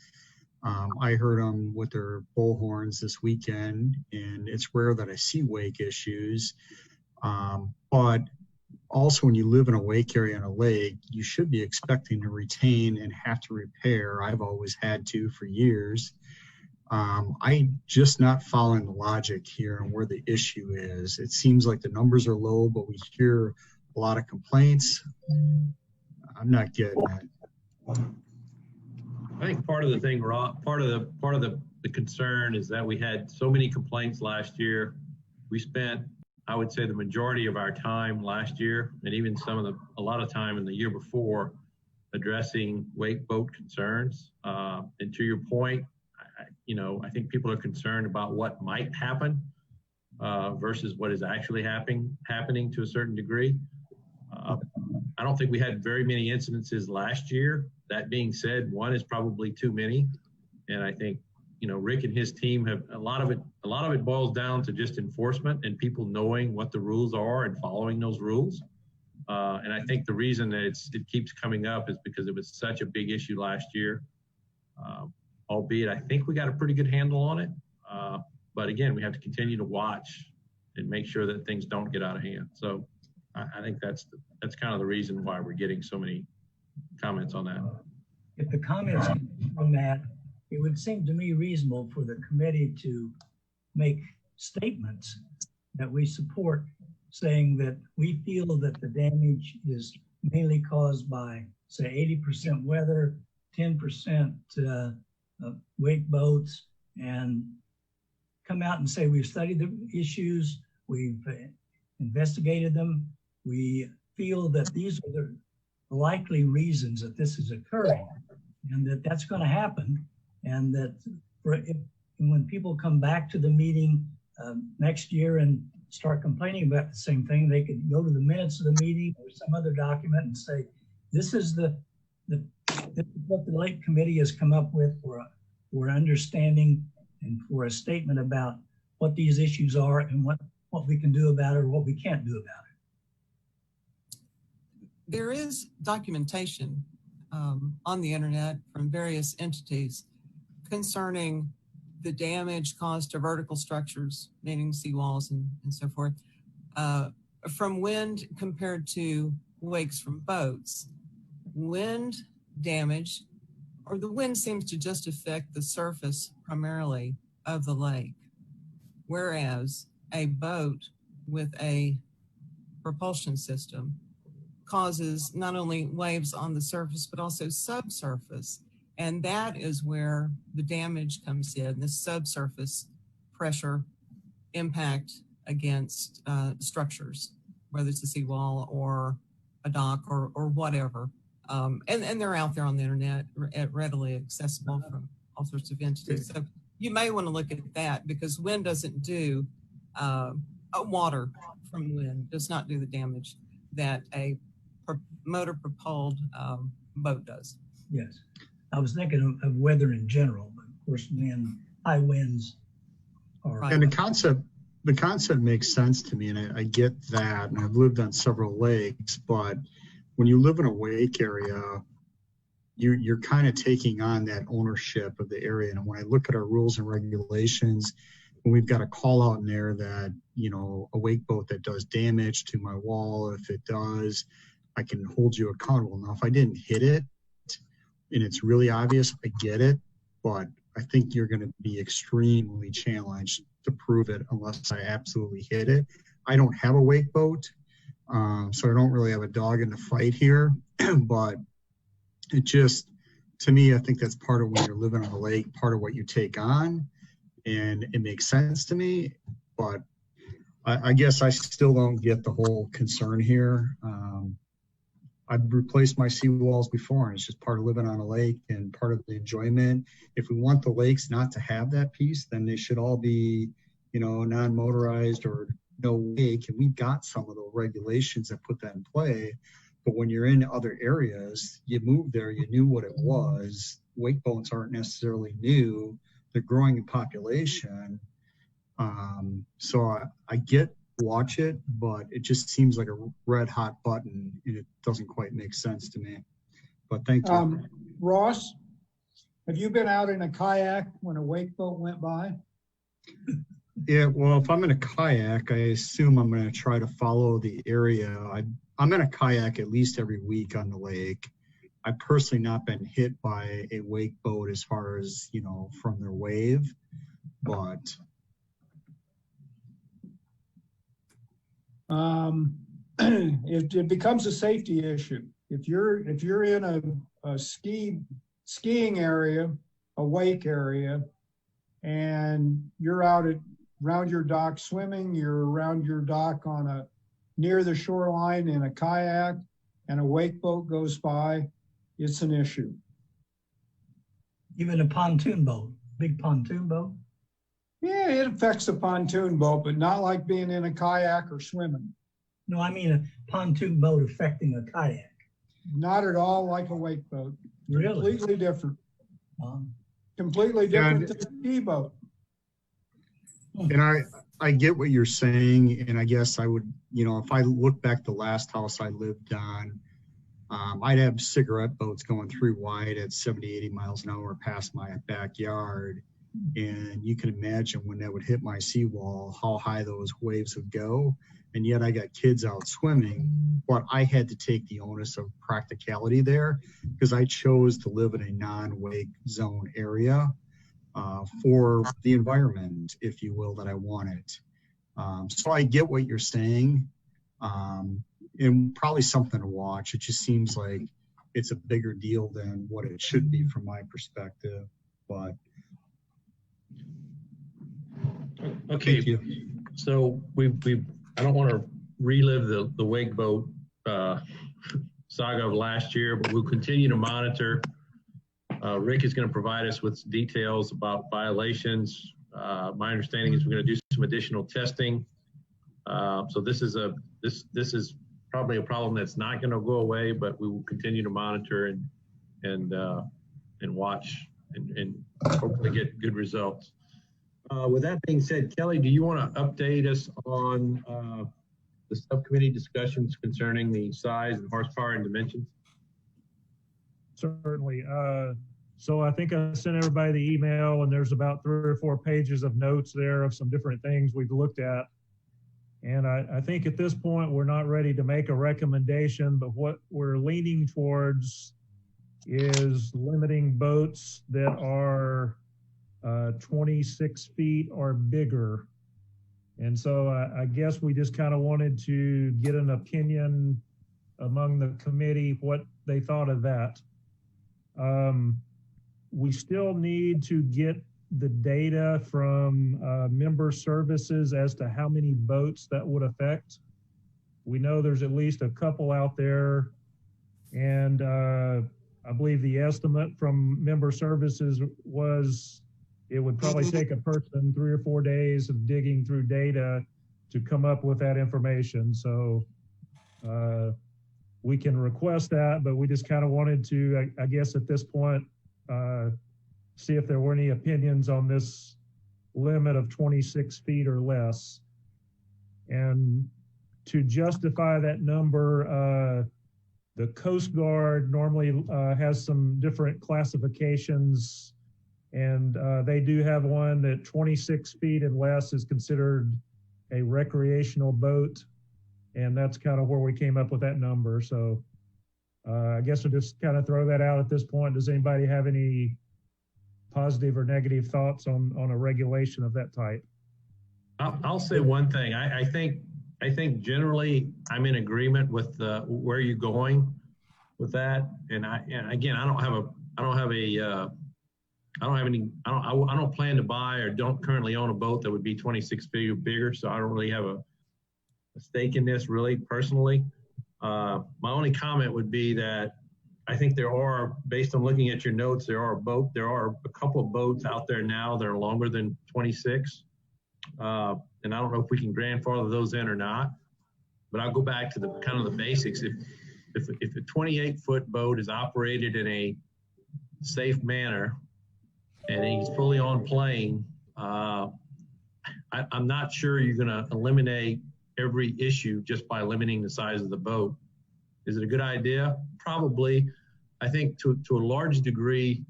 I heard them with their bullhorns this weekend, and it's rare that I see wake issues. But also, when you live in a wake area on a lake, you should be expecting to retain and have to repair. I've always had to for years. I'm just not following the logic here and where the issue is. It seems like the numbers are low, but we hear a lot of complaints. I'm not getting it. I think part of the thing, Rob, part of the concern is that we had so many complaints last year. We spent, I would say, the majority of our time last year, and even a lot of time in the year before, addressing wake boat concerns. And to your point, I think people are concerned about what might happen versus what is actually happening to a certain degree. I don't think we had very many incidences last year. That being said, one is probably too many. And I think, Rick and his team have a lot of it boils down to just enforcement and people knowing what the rules are and following those rules. And I think the reason that it keeps coming up is because it was such a big issue last year. Albeit I think we got a pretty good handle on it. But again, we have to continue to watch and make sure that things don't get out of hand. So I think that's kind of the reason why we're getting so many comments on that. If the comments from that, it would seem to me reasonable for the committee to make statements that we support, saying that we feel that the damage is mainly caused by, say, 80% weather, 10% wake boats, and come out and say we've studied the issues, we've investigated them, we feel that these are the likely reasons that this is occurring, and that that's going to happen, and that when people come back to the meeting next year and start complaining about the same thing, they could go to the minutes of the meeting or some other document and say, this is what the Lake Committee has come up with for understanding and for a statement about what these issues are and what we can do about it or what we can't do about it. There is documentation on the internet from various entities concerning the damage caused to vertical structures, meaning seawalls and so forth, from wind compared to wakes from boats. Wind damage, or the wind seems to just affect the surface primarily of the lake, whereas a boat with a propulsion system causes not only waves on the surface, but also subsurface. And that is where the damage comes in, the subsurface pressure impact against structures, whether it's a seawall or a dock or whatever. And they're out there on the internet, readily accessible from all sorts of entities. So you may want to look at that, because wind doesn't do, water from wind does not do the damage that a motor propelled boat does. Yes. I was thinking of weather in general, but of course, high winds are. And the concept makes sense to me, and I get that, and I've lived on several lakes, but when you live in a wake area, you're kind of taking on that ownership of the area. And when I look at our rules and regulations, when we've got a call out in there that, a wake boat that does damage to my wall, if it does, I can hold you accountable. Now, if I didn't hit it and it's really obvious, I get it, but I think you're going to be extremely challenged to prove it unless I absolutely hit it. I don't have a wake boat, so I don't really have a dog in the fight here, but it just to me, I think that's part of when you're living on the lake, part of what you take on, and it makes sense to me. But I guess I still don't get the whole concern here. I've replaced my seawalls before, and it's just part of living on a lake and part of the enjoyment. If we want the lakes not to have that piece, then they should all be, non-motorized or no wake. And we've got some of the regulations that put that in play. But when you're in other areas, you moved there, you knew what it was. Wake boats aren't necessarily new. They're growing in population. So I get watch it, but it just seems like a red hot button and it doesn't quite make sense to me. But thank you. Ross, have you been out in a kayak when a wake boat went by? Yeah, well, if I'm in a kayak, I assume I'm going to try to follow the area. I'm in a kayak at least every week on the lake. I've personally not been hit by a wake boat as far as, from their wave, but it becomes a safety issue. If you're in a skiing area, a wake area, and you're out around your dock swimming, you're around your dock near the shoreline in a kayak, and a wake boat goes by, it's an issue. Even a pontoon boat, big pontoon boat? Yeah, it affects a pontoon boat, but not like being in a kayak or swimming. No, I mean a pontoon boat affecting a kayak. Not at all like a wake boat. Really? Completely different. Completely different than a ski boat. And I get what you're saying, and I guess I would, if I look back the last house I lived on, I'd have cigarette boats going 3 wide at 70, 80 miles an hour past my backyard. And you can imagine when that would hit my seawall, how high those waves would go. And yet I got kids out swimming, but I had to take the onus of practicality there because I chose to live in a non-wake zone area for the environment, if you will, that I wanted. So I get what you're saying, and probably something to watch. It just seems like it's a bigger deal than what it should be from my perspective, but okay. So I don't want to relive the wake boat saga of last year, but we'll continue to monitor. Rick is going to provide us with details about violations. My understanding is we're going to do some additional testing. So this is probably a problem that's not going to go away, but we will continue to monitor and watch and hopefully get good results. With that being said, Kelly, do you want to update us on the subcommittee discussions concerning the size and horsepower and dimensions? Certainly. So I think I sent everybody the email, and there's about 3 or 4 pages of notes there of some different things we've looked at. And I think at this point, we're not ready to make a recommendation, but what we're leaning towards is limiting boats that are 26 feet or bigger. And so I guess we just kind of wanted to get an opinion among the committee, what they thought of that. We still need to get the data from member services as to how many boats that would affect. We know there's at least a couple out there, and I believe the estimate from member services was it would probably take a person 3 or 4 days of digging through data to come up with that information. So we can request that, but we just kind of wanted to, I guess at this point, see if there were any opinions on this limit of 26 feet or less. And to justify that number, the Coast Guard normally has some different classifications, and they do have one that 26 feet and less is considered a recreational boat. And that's kind of where we came up with that number. So I guess we'll just kind of throw that out at this point. Does anybody have any positive or negative thoughts on a regulation of that type? I'll say one thing. I think generally I'm in agreement with where you're going with that. And again, I don't have I don't plan to buy or don't currently own a boat that would be 26 feet or bigger. So I don't really have a stake in this really personally. My only comment would be that I think there are, based on looking at your notes, there are a couple of boats out there now that are longer than 26. And I don't know if we can grandfather those in or not, but I'll go back to the kind of the basics. If a 28-foot boat is operated in a safe manner and he's fully on plane, I'm not sure you're going to eliminate every issue just by limiting the size of the boat. Is it a good idea? Probably. I think to a large degree,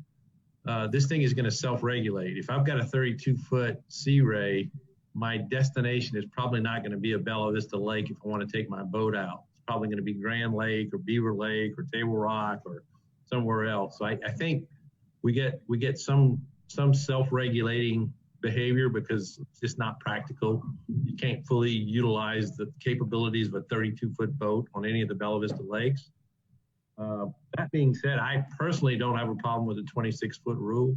this thing is going to self-regulate. If I've got a 32-foot Sea Ray, my destination is probably not going to be a Bella Vista Lake if I want to take my boat out. It's probably going to be Grand Lake or Beaver Lake or Table Rock or somewhere else. So I think we get some self-regulating behavior because it's just not practical. You can't fully utilize the capabilities of a 32-foot boat on any of the Bella Vista lakes. That being said, I personally don't have a problem with the 26-foot rule.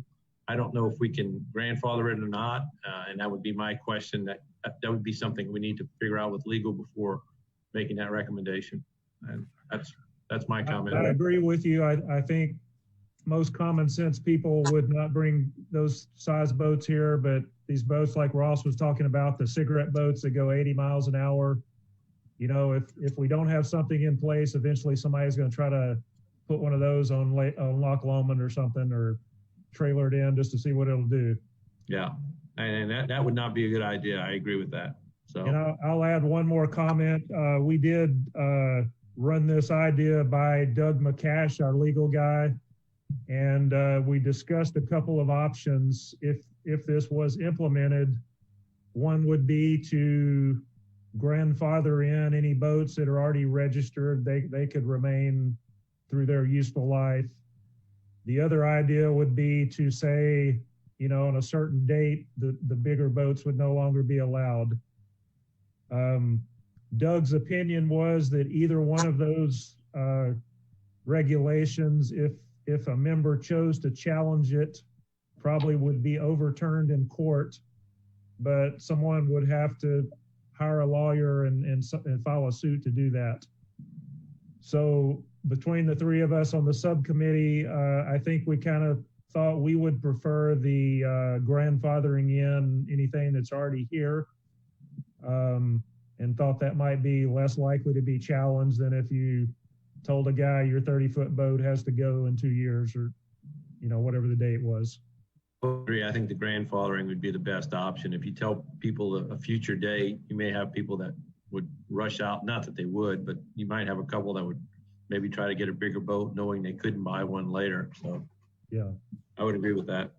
I don't know if we can grandfather it or not, and that would be my question. That would be something we need to figure out with legal before making that recommendation. And that's my comment. I agree with you. I think most common sense people would not bring those size boats here, but these boats like Ross was talking about, the cigarette boats that go 80 miles an hour, you know, if we don't have something in place, eventually somebody's going to try to put one of those on Loch Lomond or something, or trailer it in just to see what it'll do. Yeah, and that would not be a good idea. I agree with that. So, and I'll add one more comment. We did run this idea by Doug McCash, our legal guy, and we discussed a couple of options. If this was implemented, one would be to grandfather in any boats that are already registered. They could remain through their useful life. The other idea would be to say, you know, on a certain date, the bigger boats would no longer be allowed. Doug's opinion was that either one of those regulations, if a member chose to challenge it, probably would be overturned in court, but someone would have to hire a lawyer and file a suit to do that. So between the three of us on the subcommittee, I think we kind of thought we would prefer the grandfathering in anything that's already here, and thought that might be less likely to be challenged than if you told a guy your 30-foot boat has to go in 2 years, or, you know, whatever the date was. I agree. I think the grandfathering would be the best option. If you tell people a future date, you may have people that would rush out. Not that they would, but you might have a couple that would maybe try to get a bigger boat knowing they couldn't buy one later. So yeah, I would agree with that.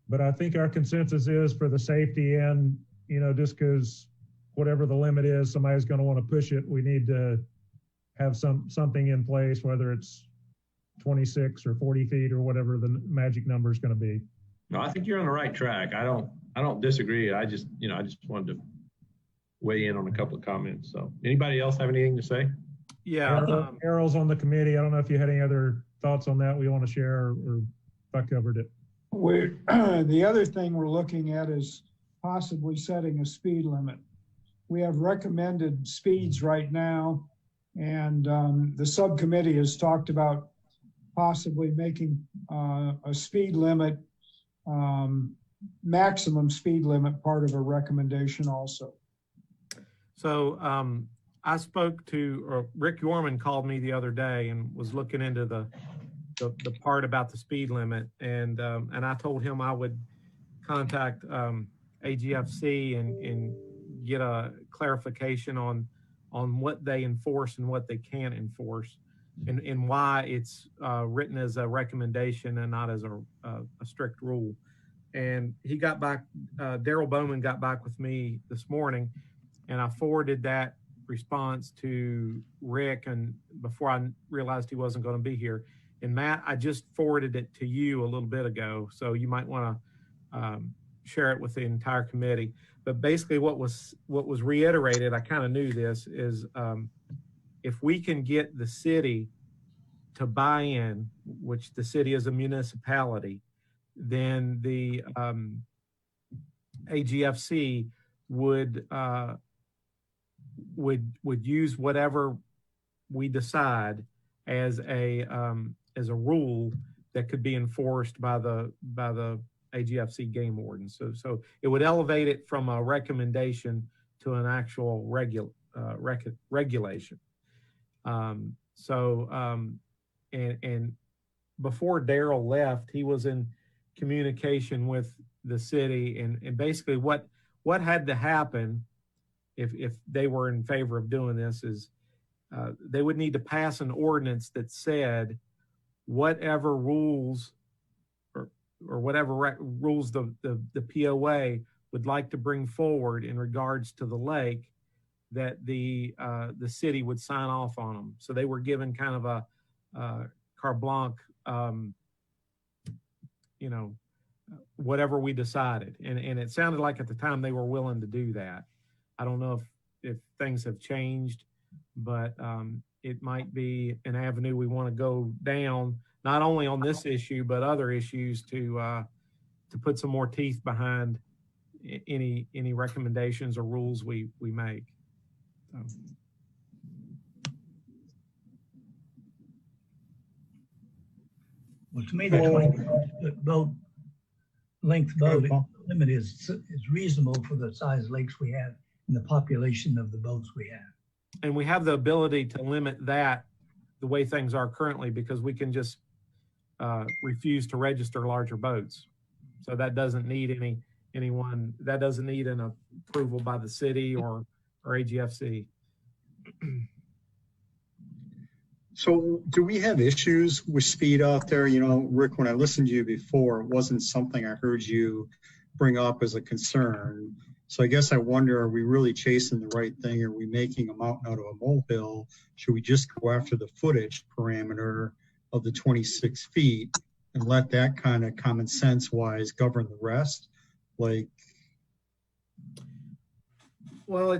But I think our consensus is for the safety, and, you know, just because whatever the limit is, somebody's going to want to push it. We need to have something in place, whether it's 26 or 40 feet or whatever the magic number is going to be. No, I think you're on the right track. I don't disagree. I just wanted to weigh in on a couple of comments. So anybody else have anything to say? Yeah. Errol's on the committee. I don't know if you had any other thoughts on that we want to share, or if I covered it. The other thing we're looking at is possibly setting a speed limit. We have recommended speeds right now, and the subcommittee has talked about possibly making a speed limit, maximum speed limit, part of a recommendation also. So I spoke to, or Rick Yorman called me the other day and was looking into the part about the speed limit, and I told him I would contact AGFC and get a clarification on what they enforce and what they can't enforce, and why it's written as a recommendation and not as a strict rule. And he got back, Daryl Bowman got back with me this morning, and I forwarded that response to Rick, and before I realized he wasn't going to be here. And Matt, I just forwarded it to you a little bit ago, so you might want to share it with the entire committee. But basically what was reiterated, I kind of knew this, is if we can get the city buy in, which the city is a municipality, then the AGFC would use whatever we decide as a rule that could be enforced by the AGFC game warden. So it would elevate it from a recommendation to an actual regulation. And before Daryl left, he was in communication with the city, and basically what had to happen if they were in favor of doing this is they would need to pass an ordinance that said whatever rules or whatever rules the POA would like to bring forward in regards to the lake, that the city would sign off on them. So they were given kind of a carte blanche, whatever we decided. And it sounded like at the time they were willing to do that. I don't know if things have changed, but it might be an avenue we want to go down, not only on this issue, but other issues to put some more teeth behind any recommendations or rules we make. So. Well, to me, the 20-foot boat length boat limit is reasonable for the size lakes we have and the population of the boats we have. And we have the ability to limit that the way things are currently, because we can just refuse to register larger boats. So that doesn't need anyone, that doesn't need an approval by the city or AGFC. So do we have issues with speed out there? You know, Rick, when I listened to you before, it wasn't something I heard you bring up as a concern. So I guess I wonder, are we really chasing the right thing? Are we making a mountain out of a molehill? Should we just go after the footage parameter of the 26 feet and let that kind of common sense wise govern the rest? Like, well,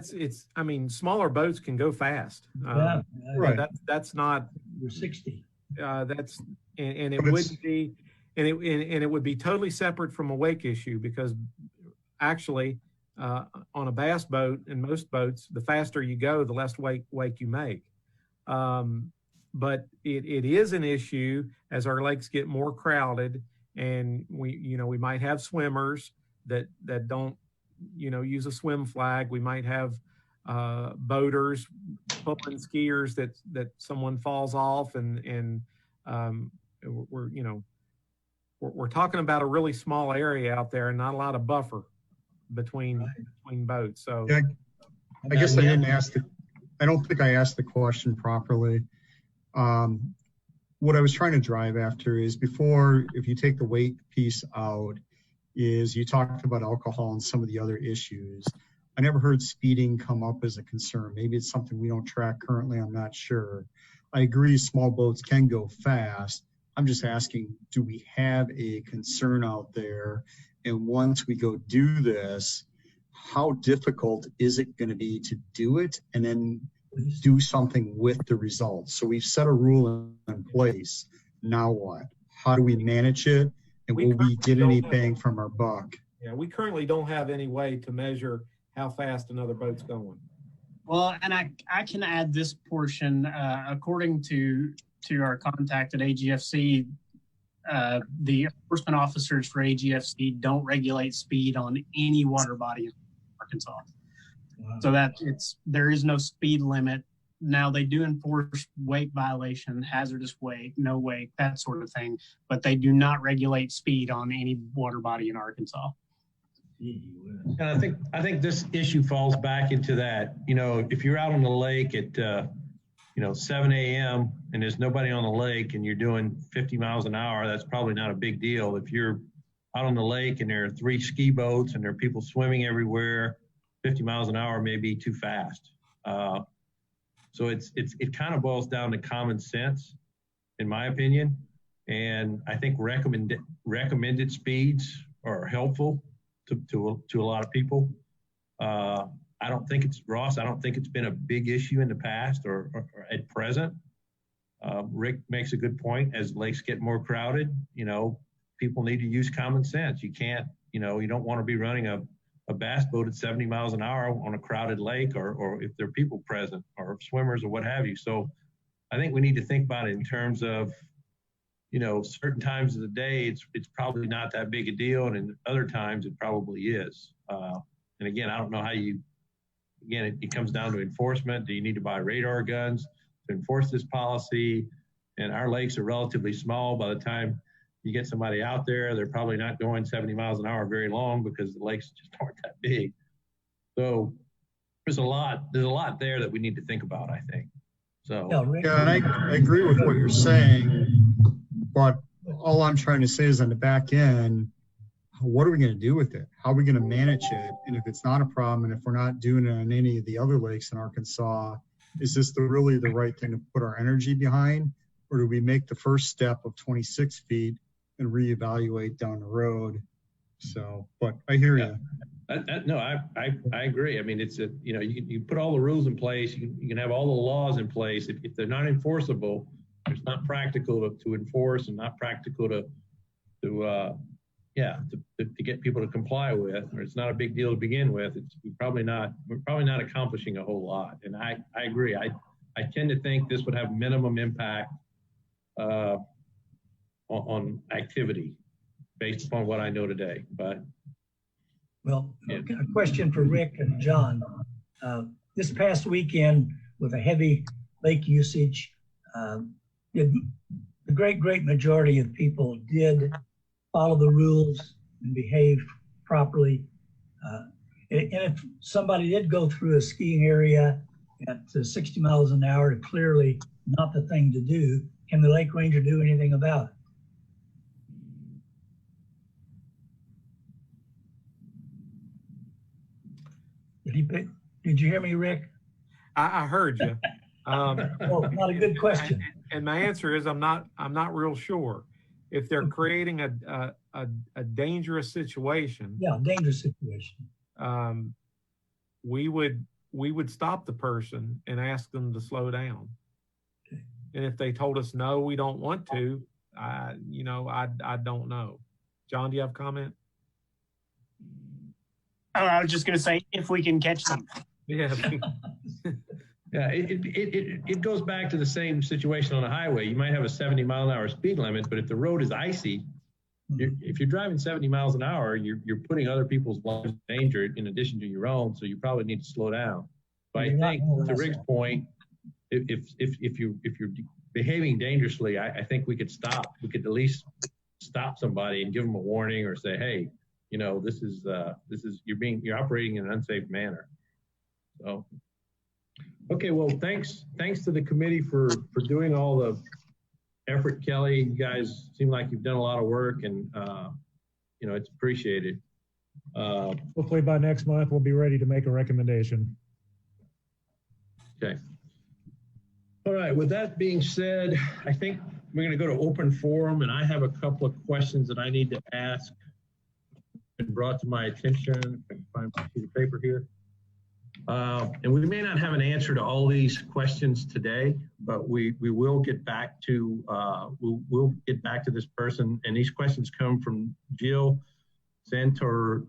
I mean, smaller boats can go fast. Yeah, right. That's not. You're 60. That's and it wouldn't be, and it would be totally separate from a wake issue, because actually, on a bass boat and most boats, the faster you go, the less wake you make. But it is an issue as our lakes get more crowded, and we might have swimmers that don't use a swim flag. We might have boaters pulling skiers that someone falls off, and we're talking about a really small area out there and not a lot of buffer between boats. So yeah, I guess I didn't I don't think I asked the question properly. What I was trying to drive after is, before, if you take the weight piece out, is you talked about alcohol and some of the other issues. I never heard speeding come up as a concern. Maybe it's something we don't track currently. I'm not sure. I agree small boats can go fast. I'm just asking, do we have a concern out there? And once we go do this, how difficult is it going to be to do it and then do something with the results? So we've set a rule in place. Now what? How do we manage it? And will we get any bang from our buck? Yeah, we currently don't have any way to measure how fast another boat's going. Well, and I can add this portion. According to our contact at AGFC, the enforcement officers for AGFC don't regulate speed on any water body in Arkansas. Wow. So there is no speed limit. Now they do enforce wake violation, hazardous wake, no wake, that sort of thing, but they do not regulate speed on any water body in Arkansas. And I think this issue falls back into that. If you're out on the lake at 7 a.m. and there's nobody on the lake and you're doing 50 miles an hour, that's probably not a big deal. If you're out on the lake and there are 3 ski boats and there are people swimming everywhere, 50 miles an hour may be too fast. So it kind of boils down to common sense, in my opinion. And I think recommended speeds are helpful to a lot of people. I don't think it's been a big issue in the past or at present. Rick makes a good point. As lakes get more crowded, people need to use common sense. You can't, you don't want to be running a bass boat at 70 miles an hour on a crowded lake, or if there are people present or swimmers or what have you. So I think we need to think about it in terms of, certain times of the day, it's probably not that big a deal. And in other times it probably is. And again, I don't know how it comes down to enforcement. Do you need to buy radar guns to enforce this policy? And our lakes are relatively small. By the time you get somebody out there, they're probably not going 70 miles an hour very long because the lakes just aren't that big. So there's a lot there that we need to think about, I think. So yeah, and I agree with what you're saying, but all I'm trying to say is on the back end, what are we going to do with it? How are we going to manage it? And if it's not a problem, and if we're not doing it on any of the other lakes in Arkansas, is this really the right thing to put our energy behind? Or do we make the first step of 26 feet and reevaluate down the road? So, but I hear you. No, I agree. I mean, it's you put all the rules in place, you can have all the laws in place. If they're not enforceable, it's not practical to enforce and not practical to get people to comply with, or it's not a big deal to begin with. We're probably not accomplishing a whole lot. And I agree. I tend to think this would have minimum impact on activity based upon what I know today. But well, a question for Rick and John. This past weekend, with a heavy lake usage, the great majority of people did follow the rules and behave properly. And if somebody did go through a skiing area at 60 miles an hour, clearly not the thing to do, can the lake ranger do anything about it? Did you hear me, Rick? I heard you. Not a good question. And my answer is I'm not real sure. If they're creating a dangerous situation, dangerous situation, we would stop the person and ask them to slow down. Okay. And if they told us no, we don't want to, I don't know. John, do you have a comment? I was just going to say, if we can catch them. Yeah. Yeah, it goes back to the same situation on a highway. You might have a 70 mile an hour speed limit, but if the road is icy, if you're driving 70 miles an hour, you're putting other people's lives in danger in addition to your own. So you probably need to slow down. But I think to Rick's point, if you're behaving dangerously, I think we could at least stop somebody and give them a warning or say, hey, this is you're operating in an unsafe manner. So. Okay, well, thanks to the committee for doing all the effort, Kelly. You guys seem like you've done a lot of work, and it's appreciated. Hopefully by next month we'll be ready to make a recommendation. Okay. All right. With that being said, I think we're going to go to open forum, and I have a couple of questions that I need to ask. Been brought to my attention. If I can find my piece of paper here. And we may not have an answer to all these questions today, but we will get back to we'll get back to this person. And these questions come from Jill Santorelli.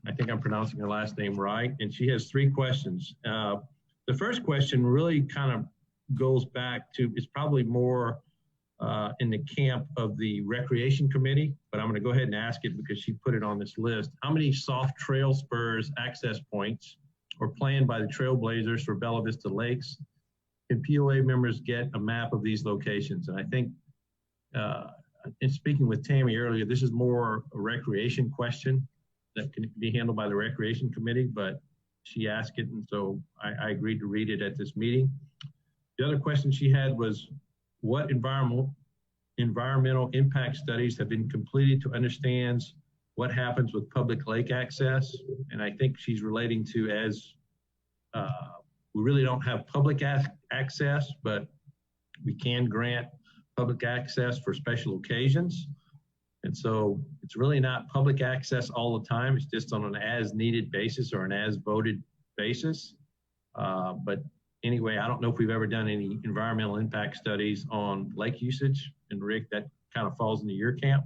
I think I'm pronouncing her last name right. And she has 3 questions. The first question really kind of goes back to, it's probably more in the camp of the Recreation Committee, but I'm going to go ahead and ask it because she put it on this list. How many soft trail spurs access points are planned by the Trailblazers for Bella Vista Lakes? Can POA members get a map of these locations? And I think, in speaking with Tammy earlier, this is more a recreation question that can be handled by the Recreation Committee, but she asked it, and so I agreed to read it at this meeting. The other question she had was, what environmental impact studies have been completed to understand what happens with public lake access? And I think she's relating to as we really don't have public access, but we can grant public access for special occasions. And so it's really not public access all the time. It's just on an as needed basis or an as voted basis. But anyway, I don't know if we've ever done any environmental impact studies on lake usage. And Rick, that kind of falls into your camp.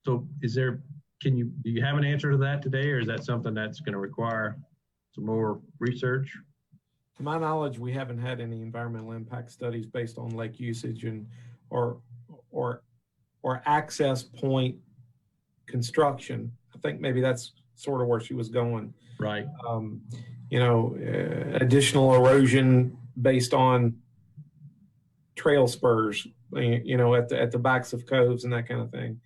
So do you have an answer to that today, or is that something that's going to require some more research? To my knowledge, we haven't had any environmental impact studies based on lake usage and or access point construction. I think maybe that's sort of where she was going. Right. Additional erosion based on trail spurs, at the backs of coves and that kind of thing.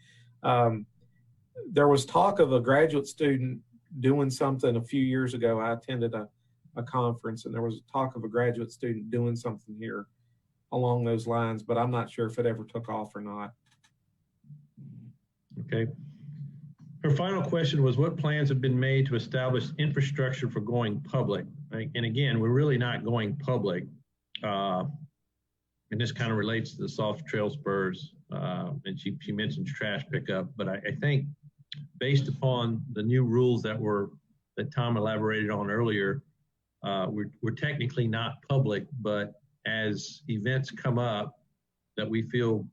There was talk of a graduate student doing something a few years ago. I attended a conference, and there was talk of a graduate student doing something here along those lines, but I'm not sure if it ever took off or not. Okay. Her final question was, what plans have been made to establish infrastructure for going public? Right? And again, we're really not going public. And this kind of relates to the soft trail spurs. And she mentioned trash pickup, but I think based upon the new rules that Tom elaborated on earlier, we're technically not public, but as events come up that we feel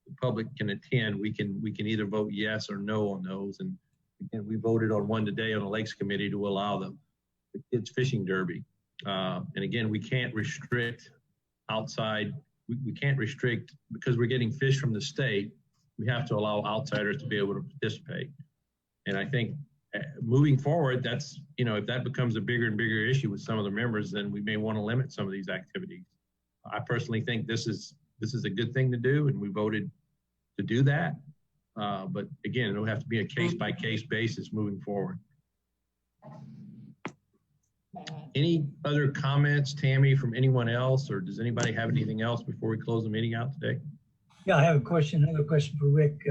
the public can attend, we can either vote yes or no on those. And again, we voted on one today on the Lakes Committee to allow the kids fishing derby. And again, we can't restrict outside. We can't restrict because we're getting fish from the state. We have to allow outsiders to be able to participate. And I think moving forward, that's, if that becomes a bigger and bigger issue with some of the members, then we may want to limit some of these activities. I personally think this is a good thing to do, and we voted to do that. But again, it'll have to be a case-by-case basis moving forward. Any other comments, Tammy, from anyone else, or does anybody have anything else before we close the meeting out today? Yeah, I have another question for Rick.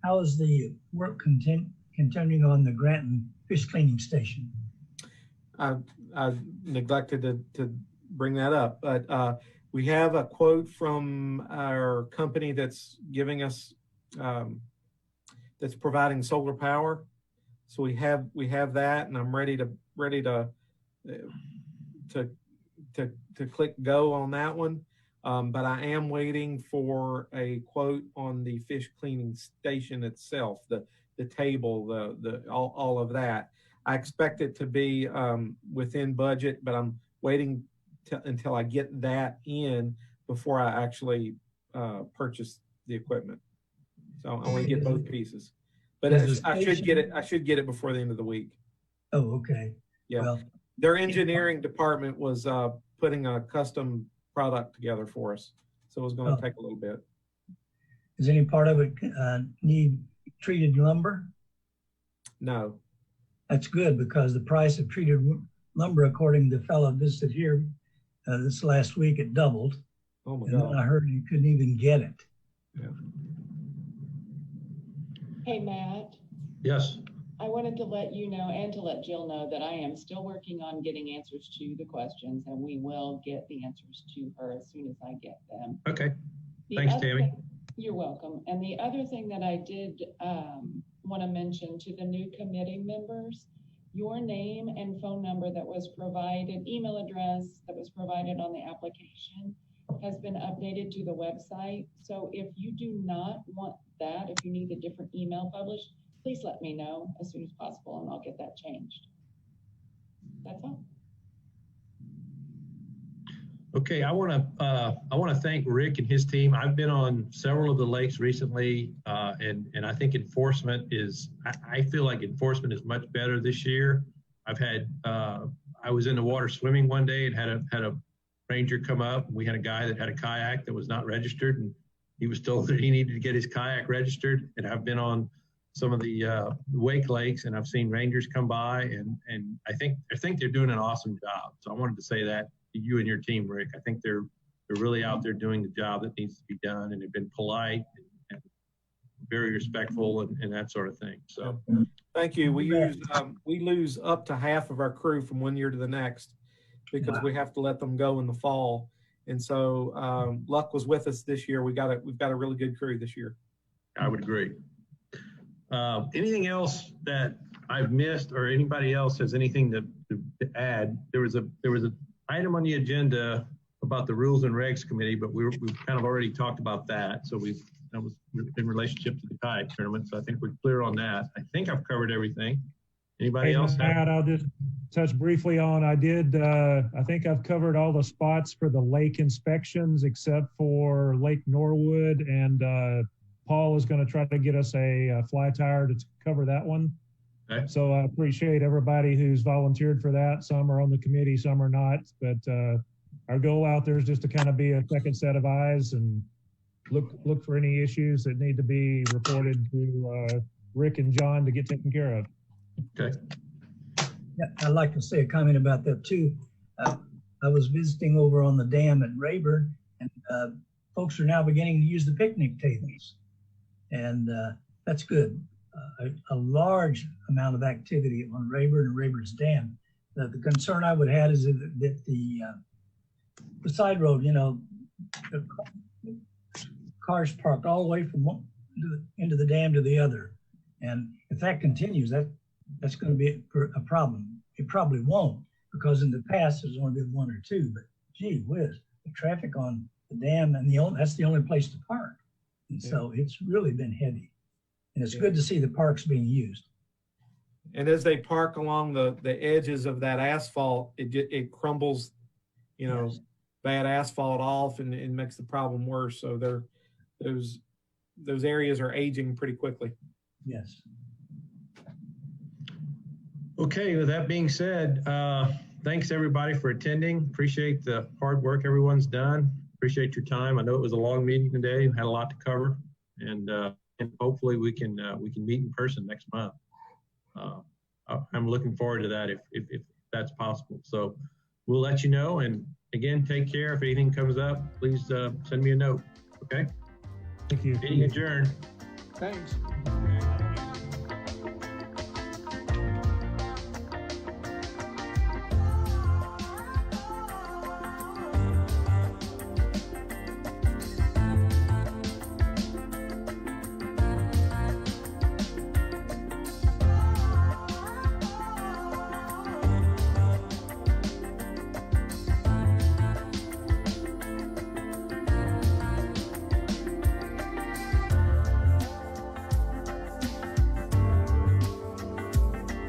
How is the work continuing on the Granton fish cleaning station? I neglected to bring that up, but we have a quote from our company that's giving us, that's providing solar power. So we have that, and I'm ready to click go on that one. But I am waiting for a quote on the fish cleaning station itself, the table, all of that. I expect it to be within budget, but I'm waiting until I get that in before I actually purchase the equipment. So I want to get both pieces, but I should get it before the end of the week. Oh, okay. Yeah. Well, their engineering department was putting a custom product together for us, so it was going to take a little bit. Does any part of it need treated lumber? No. That's good, because the price of treated lumber, according to the fellow visited here this last week, it doubled. Oh my God! God. And I heard you couldn't even get it. Yeah. Hey, Matt. Yes. I wanted to let you know and to let Jill know that I am still working on getting answers to the questions, and we will get the answers to her as soon as I get them. Okay. Thanks, Tammy. You're welcome. And the other thing that I did want to mention to the new committee members, your name and phone number that was provided, email address that was provided on the application has been updated to the website. So if you do not want that, if you need a different email published, please let me know as soon as possible, and I'll get that changed. That's all. Okay, I want to thank Rick and his team. I've been on several of the lakes recently, and I think enforcement is. I feel like enforcement is much better this year. I've had. I was in the water swimming one day and had a ranger come up. We had a guy that had a kayak that was not registered, and he was told that he needed to get his kayak registered. And I've been on some of the wake lakes, and I've seen rangers come by, and I think they're doing an awesome job. So I wanted to say that to you and your team, Rick. I think they're really out there doing the job that needs to be done, and they've been polite and very respectful and that sort of thing. So thank you. We lose up to half of our crew from one year to the next because we have to let them go in the fall. And so luck was with us this year. We've got a really good crew this year. I would agree. Anything else that I've missed, or anybody else has anything to to add. There was an item on the agenda about the Rules and Regs Committee, but we've kind of already talked about that. So that was in relationship to the kayak tournament. So I think we're clear on that. I think I've covered everything. Anybody else? Matt, I'll just touch briefly on, I think I've covered all the spots for the lake inspections except for Lake Norwood, and Paul is going to try to get us a fly tire to cover that one. Okay. So I appreciate everybody who's volunteered for that. Some are on the committee, some are not, but our goal out there is just to kind of be a second set of eyes and look for any issues that need to be reported to Rick and John to get taken care of. Okay. Yeah, I'd like to say a comment about that too. I was visiting over on the dam at Rayburn, and folks are now beginning to use the picnic tables, and that's good. A large amount of activity on Rayburn and Rayburn's dam. The concern I would have is that the side road, the cars parked all the way from one into the dam to the other, and if that continues, that's going to be a problem. It probably won't, because in the past there's only been one or two, but gee whiz, the traffic on the dam and that's the only place to park. And so it's really been heavy. And it's good to see the parks being used. And as they park along the edges of that asphalt, it crumbles, Yes. bad asphalt off and makes the problem worse. So those areas are aging pretty quickly. Yes. Okay, with that being said, thanks everybody for attending. Appreciate the hard work everyone's done. Appreciate your time. I know it was a long meeting today. We had a lot to cover, and hopefully we can meet in person next month. I'm looking forward to that if that's possible. So we'll let you know. And again, take care. If anything comes up, please send me a note. Okay. Thank you. Meeting adjourned. Thanks.